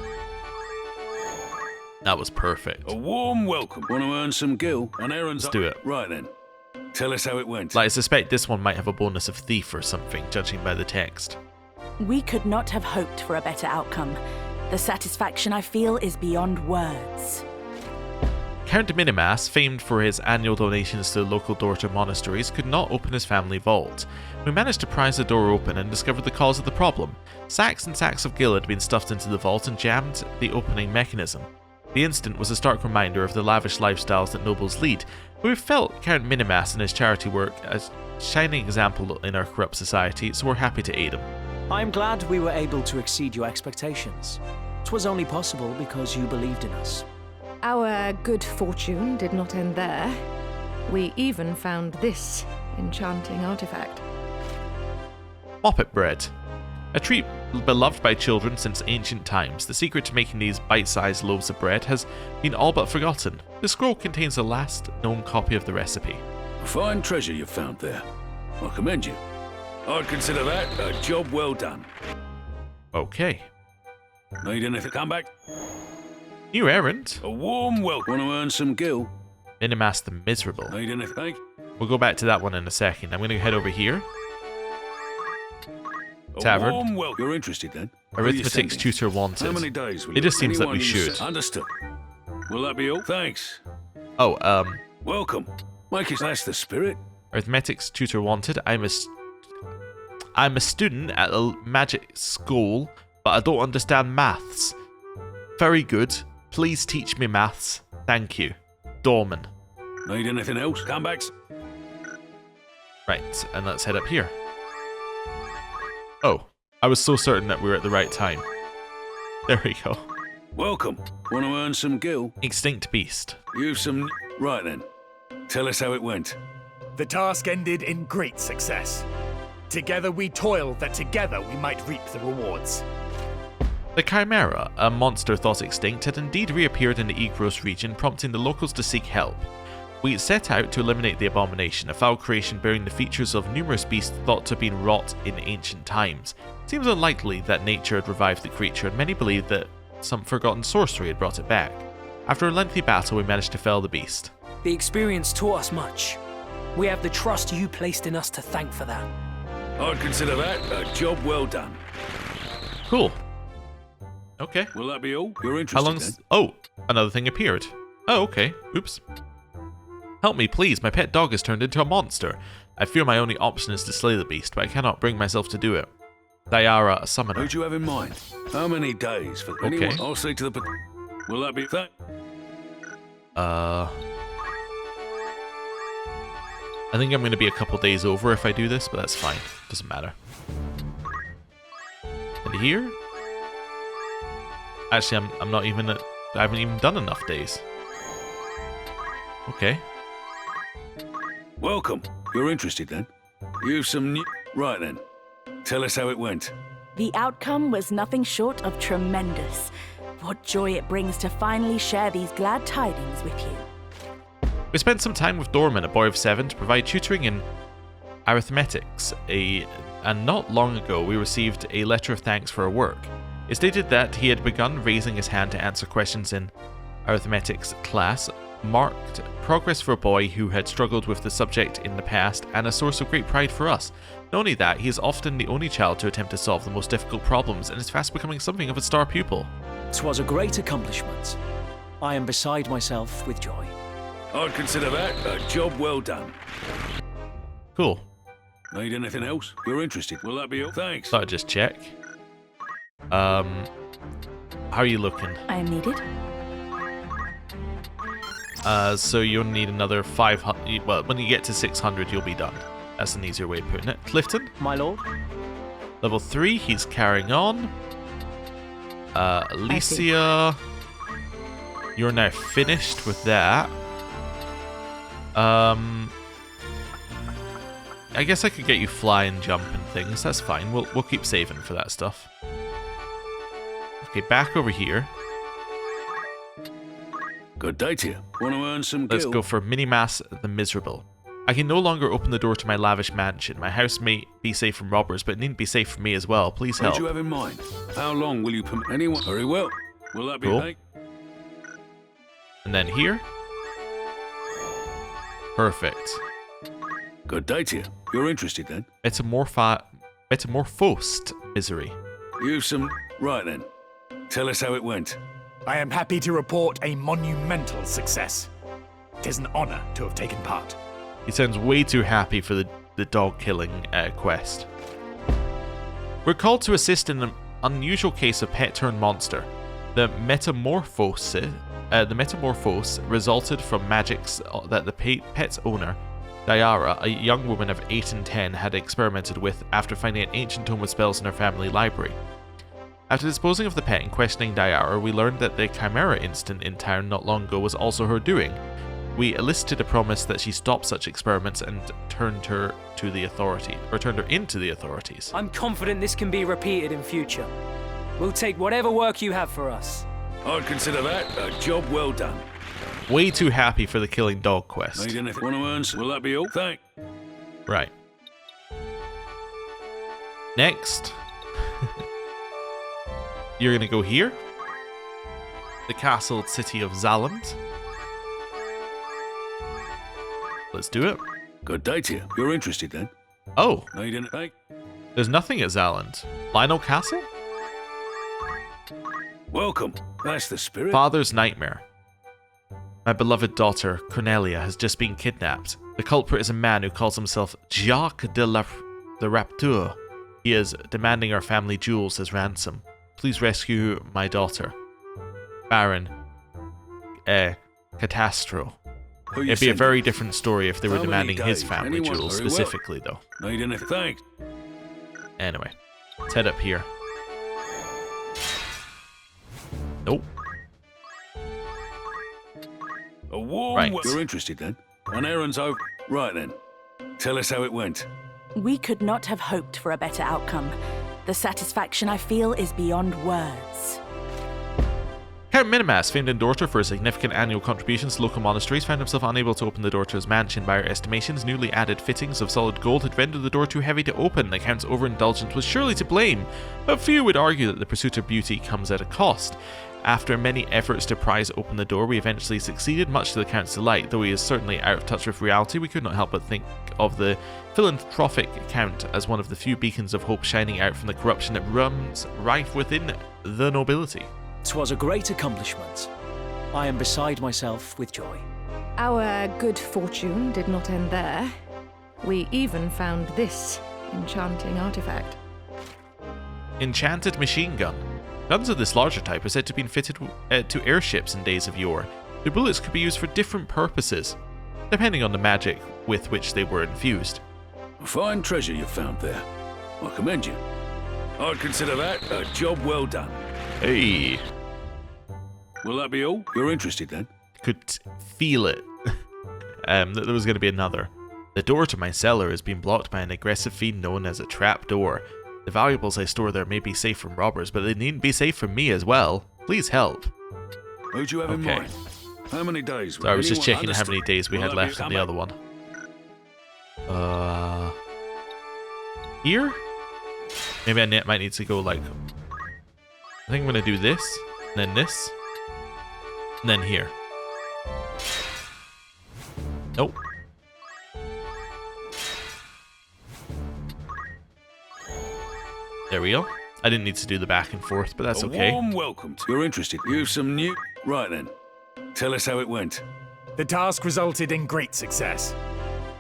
That was perfect. A warm welcome. Want to earn some gil? On errands. Let's do it. Right then. Tell us how it went. Like, I suspect this one might have a bonus of thief or something, judging by the text. We could not have hoped for a better outcome. The satisfaction I feel is beyond words. Count Minimas, famed for his annual donations to local Dorter monasteries, could not open his family vault. We managed to prise the door open and discovered the cause of the problem. Sacks and sacks of gil had been stuffed into the vault and jammed the opening mechanism. The incident was a stark reminder of the lavish lifestyles that nobles lead, but we felt Count Minimas and his charity work as a shining example in our corrupt society, so we're happy to aid him. I'm glad we were able to exceed your expectations. 'Twas only possible because you believed in us. Our good fortune did not end there. We even found this enchanting artifact. Moppet bread. A treat beloved by children since ancient times, the secret to making these bite-sized loaves of bread has been all but forgotten. The scroll contains the last known copy of the recipe. A fine treasure you've found there. I commend you. I'd consider that a job well done. Okay. Need anything? Come back. New errand. A warm welcome. Want to earn some gil? Minimas the Miserable. Need anything? We'll go back to that one in a second. I'm going to head over here. Tavern. A warm welcome. You're interested then? Arithmetic's tutor wanted. How many days will it just seems that we should. Understood. Will that be all? Thanks. Oh, Welcome. Make it that's the spirit. arithmetics tutor wanted. I'm a student at a magic school, but I don't understand maths. Very good. Please teach me maths. Thank you. Dorman. Need anything else? Come back. Right, and let's head up here. Oh, I was so certain that we were at the right time. There we go. Welcome. Want to earn some gil? Extinct beast. You've some... Right then. Tell us how it went. The task ended in great success. Together we toiled that together we might reap the rewards. The Chimera, a monster thought extinct, had indeed reappeared in the Egros region, prompting the locals to seek help. We set out to eliminate the abomination, a foul creation bearing the features of numerous beasts thought to have been wrought in ancient times. It seems unlikely that nature had revived the creature, and many believe that some forgotten sorcery had brought it back. After a lengthy battle, we managed to fell the beast. The experience taught us much. We have the trust you placed in us to thank for that. I'd consider that a job well done. Cool. Okay. Will that be all? You're interested How long's... Oh, another thing appeared. Oh, okay. Oops. Help me, please. My pet dog has turned into a monster. I fear my only option is to slay the beast, but I cannot bring myself to do it. Diara, a summoner. Who'd you have in mind? How many days for... Okay. Anyone? I'll see to the... Will that be... I think I'm going to be a couple days over if I do this, but that's fine. Doesn't matter. And here? Actually, I'm not even... I haven't even done enough days. Okay. Welcome. You're interested then? You've some new... Right then. Tell us how it went. The outcome was nothing short of tremendous. What joy it brings to finally share these glad tidings with you. We spent some time with Dorman, a boy of 7, to provide tutoring in arithmetics, and not long ago we received a letter of thanks for our work. It stated that he had begun raising his hand to answer questions in arithmetics class, marked progress for a boy who had struggled with the subject in the past, and a source of great pride for us. Not only that, he is often the only child to attempt to solve the most difficult problems, and is fast becoming something of a star pupil. 'Twas a great accomplishment. I am beside myself with joy. I'd consider that a job well done. Cool. Need anything else? You're interested? Will that be all? Thanks. Thought I'd just check. How are you looking? I am needed. So you'll need another 500. Well, when you get to 600, you'll be done. That's an easier way of putting it. Clifton? My lord? Level 3, he's carrying on. Alicia, you're now finished with that. I guess I could get you fly and jump and things. That's fine. We'll keep saving for that stuff. Okay, back over here. Good day to you. Want to earn some gil? Let's go for Minimas the Miserable. I can no longer open the door to my lavish mansion. My house may be safe from robbers, but it needn't be safe from me as well. Please help. What do you have in mind? How long will you permit anyone? Very well. Will that be cool. late? And then here. Perfect. Good day to you. You're interested then? Metamorphosed misery. You've some... Right then. Tell us how it went. I am happy to report a monumental success. It is an honor to have taken part. He sounds way too happy for the dog killing quest. We're called to assist in an unusual case of pet turned monster. The metamorphose resulted from magics that the pet's owner, Diara, a young woman of 8 and 10, had experimented with after finding an ancient tome with spells in her family library. After disposing of the pet and questioning Diara, we learned that the Chimera incident in town not long ago was also her doing. We elicited a promise that she stopped such experiments and turned her into the authorities. I'm confident this can be repeated in future. We'll take whatever work you have for us. I'd consider that a job well done. Way too happy for the killing dog quest. Need anything? Want to earn? Will that be all? Thanks. Right. Next. You're going to go here. The castled city of Zaland. Let's do it. Good day to you. You're interested then? Oh. Need anything? There's nothing at Zaland. Lionel Castle? Welcome. That's the spirit. Father's Nightmare. My beloved daughter, Cornelia, has just been kidnapped. The culprit is a man who calls himself Jacques de Rapture. He is demanding our family jewels as ransom. Please rescue my daughter. Baron Catastro. It'd be a very different story if they were demanding his family jewels specifically, though. Need anything? Thanks. Anyway, let's head up here. Nope. A warm Right. You're interested then? An errand's over. Right then. Tell us how it went. We could not have hoped for a better outcome. The satisfaction I feel is beyond words. Count Minimas, famed in Dorter for his significant annual contributions to local monasteries, found himself unable to open the door to his mansion. By our estimations, newly added fittings of solid gold had rendered the door too heavy to open. The Count's overindulgence was surely to blame, but few would argue that the pursuit of beauty comes at a cost. After many efforts to prise open the door, we eventually succeeded, much to the Count's delight. Though he is certainly out of touch with reality, we could not help but think of the philanthropic Count as one of the few beacons of hope shining out from the corruption that runs rife within the nobility. 'Twas a great accomplishment. I am beside myself with joy. Our good fortune did not end there. We even found this enchanting artifact. Enchanted machine gun. Guns of this larger type are said to have been fitted to airships in days of yore. The bullets could be used for different purposes, depending on the magic with which they were infused. A fine treasure you found there. I commend you. I'd consider that a job well done. Hey. Will that be all? You're interested then? Could feel it. That there was going to be another. The door to my cellar has been blocked by an aggressive fiend known as a trap door. The valuables I store there may be safe from robbers, but they needn't be safe from me as well. Please help. Who'd you have in mind? How many days? So I was just checking how many days we had left on the other one. Here? Maybe I might need to go like... I think I'm going to do this, and then this, and then here. Nope. There we go. I didn't need to do the back and forth, but that's okay. A warm welcome. You're interested. You've some new... Right then. Tell us how it went. The task resulted in great success.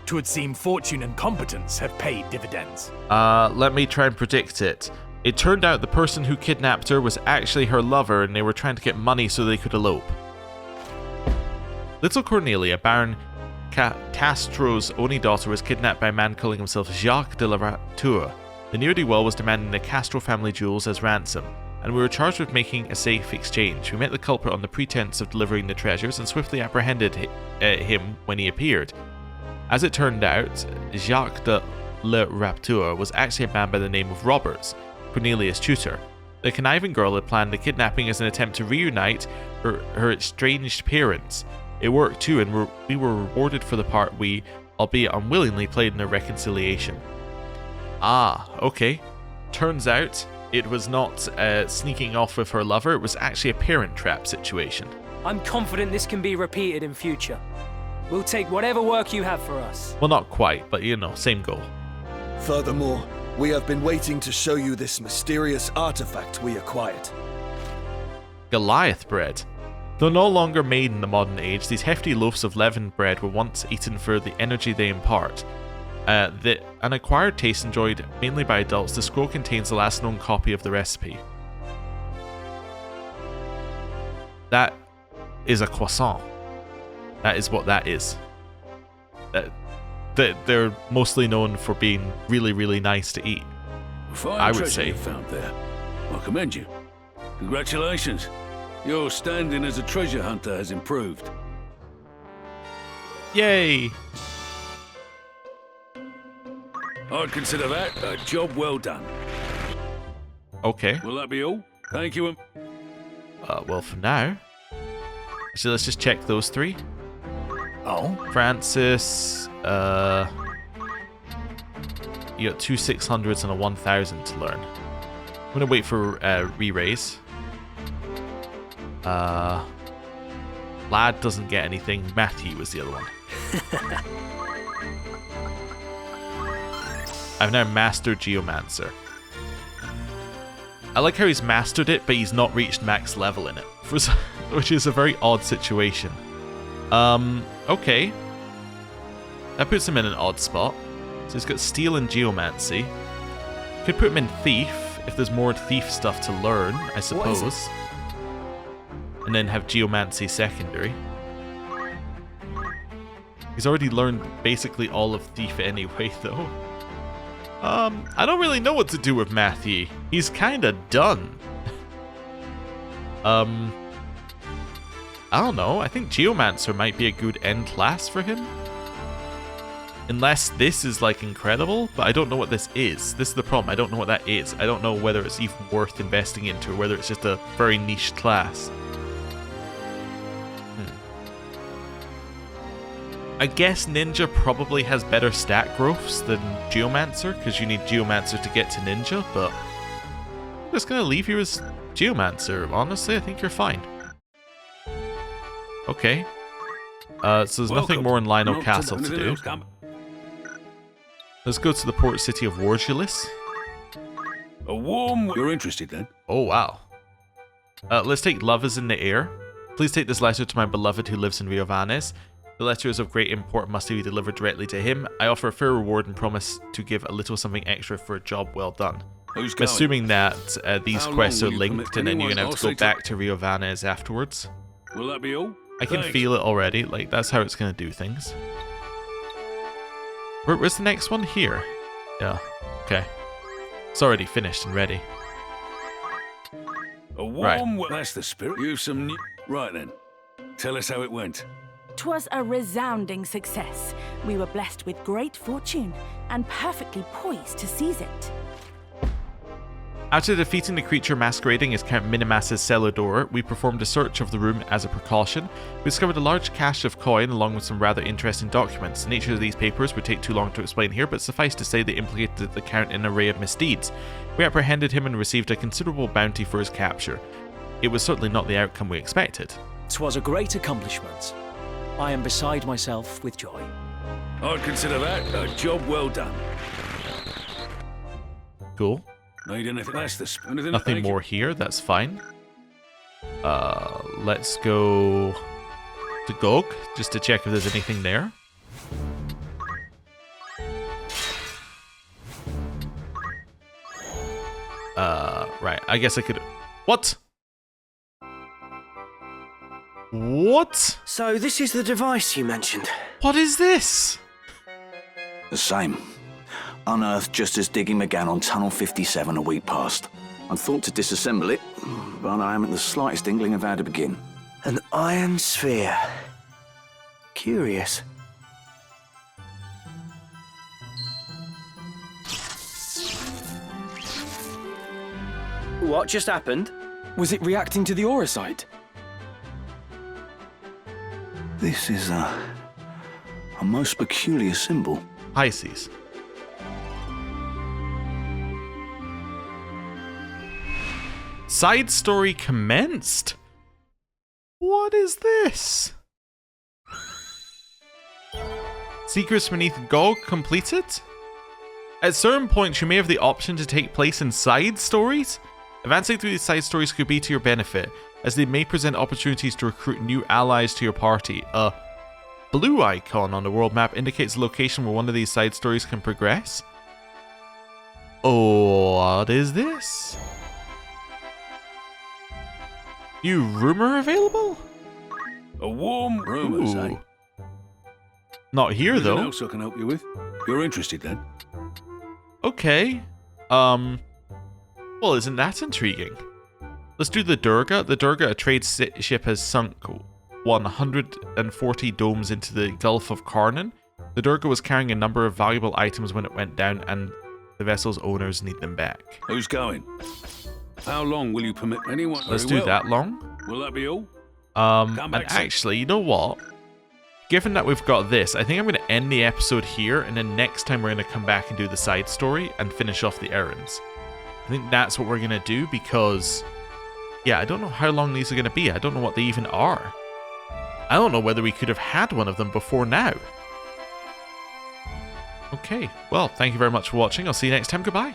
'Twould seem fortune and competence have paid dividends. Let me try and predict it. It turned out the person who kidnapped her was actually her lover, and they were trying to get money so they could elope. Little Cornelia, Baron Castro's only daughter, was kidnapped by a man calling himself Jacques de Rapture. The ne'er-do-well was demanding the Castro family jewels as ransom, and we were charged with making a safe exchange. We met the culprit on the pretense of delivering the treasures and swiftly apprehended him when he appeared. As it turned out, Jacques de Rapture was actually a man by the name of Roberts, Cornelia's tutor. The conniving girl had planned the kidnapping as an attempt to reunite her estranged parents. It worked too, and we were rewarded for the part we, albeit unwillingly, played in their reconciliation. Ah, okay. Turns out it was not sneaking off with her lover, it was actually a parent trap situation. I'm confident this can be repeated in future. We'll take whatever work you have for us. Well, not quite, but you know, same goal. Furthermore, we have been waiting to show you this mysterious artifact we acquired. Goliath bread. Though no longer made in the modern age, these hefty loaves of leavened bread were once eaten for the energy they impart. An acquired taste enjoyed mainly by adults, the scroll contains the last known copy of the recipe. That is a croissant. That is what that is. They're mostly known for being really, really nice to eat. Fine I would treasure say. you found there. I commend you. Congratulations. Your standing as a treasure hunter has improved. Yay! I'd consider that a job well done. Okay. Will that be all? Thank you. Well, for now. So let's just check those three. Oh? Francis, you got 2 600s and a 1000 to learn. I'm gonna wait for re-raise. Lad doesn't get anything. Matthew was the other one. I've now mastered Geomancer. I like how he's mastered it, but he's not reached max level in it, which is a very odd situation. Okay. That puts him in an odd spot. So he's got Steel and Geomancy. Could put him in Thief, if there's more Thief stuff to learn, I suppose. And then have Geomancy secondary. He's already learned basically all of Thief anyway, though. I don't really know what to do with Matthew. He's kinda done. I don't know. I think Geomancer might be a good end class for him. Unless this is like incredible, but I don't know what this is. This is the problem. I don't know what that is. I don't know whether it's even worth investing into or whether it's just a very niche class. I guess Ninja probably has better stat growths than Geomancer, because you need Geomancer to get to Ninja, but I'm just going to leave you as Geomancer. Honestly, I think you're fine. Okay. So there's nothing more in Lionel Castle to do. Let's go to the port city of Ivalice. A warm... You're interested then? Oh, wow. Let's take Love is in the Air. Please take this letter to my beloved who lives in Riovanes. The letter is of great import, must be delivered directly to him. I offer a fair reward and promise to give a little something extra for a job well done. Who's I'm assuming that these quests are linked and then you're going to have to go back to Riovanes afterwards. Will that be all? I can feel it already, like that's how it's going to do things. Where's the next one? Here. Yeah, okay. It's already finished and ready. A warm... Right. That's the spirit. You've some new... Right then. Tell us how it went. 'Twas a resounding success. We were blessed with great fortune and perfectly poised to seize it. After defeating the creature masquerading as Count Minimas's cellar door, we performed a search of the room as a precaution. We discovered a large cache of coin along with some rather interesting documents. The nature of these papers would take too long to explain here, but suffice to say they implicated the Count in an array of misdeeds. We apprehended him and received a considerable bounty for his capture. It was certainly not the outcome we expected. 'Twas a great accomplishment. I am beside myself with joy. I'd consider that a job well done. Cool. Need anything? That's the anything. Nothing more here, that's fine. Let's go to Gog, just to check if there's anything there. Right, I guess I could... What? What? So this is the device you mentioned? What is this? The same. Unearthed just as digging began on Tunnel 57 a week past. I thought to disassemble it, but I haven't the slightest inkling of how to begin. An iron sphere. Curious. What just happened? Was it reacting to the aura site? This is a most peculiar symbol. Pisces. Side story commenced? What is this? Secrets beneath Gog completed? At certain points, you may have the option to take place in side stories. Advancing through these side stories could be to your benefit, as they may present opportunities to recruit new allies to your party. A blue icon on the world map indicates the location where one of these side stories can progress. Oh, what is this? New rumor available? A warm rumors, eh? Not here, though. Anything else I can help you with? You're interested, then? Okay. Well, isn't that intriguing? Let's do the Durga. The Durga, a trade ship, has sunk 140 domes into the Gulf of Karnan. The Durga was carrying a number of valuable items when it went down, and the vessel's owners need them back. Who's going? How long will you permit anyone? Let's do that long. Will that be all? And actually, you know what? Given that we've got this, I think I'm going to end the episode here, and then next time we're going to come back and do the side story and finish off the errands. I think that's what we're going to do because, yeah, I don't know how long these are going to be. I don't know what they even are. I don't know whether we could have had one of them before now. Okay, well, thank you very much for watching. I'll see you next time. Goodbye.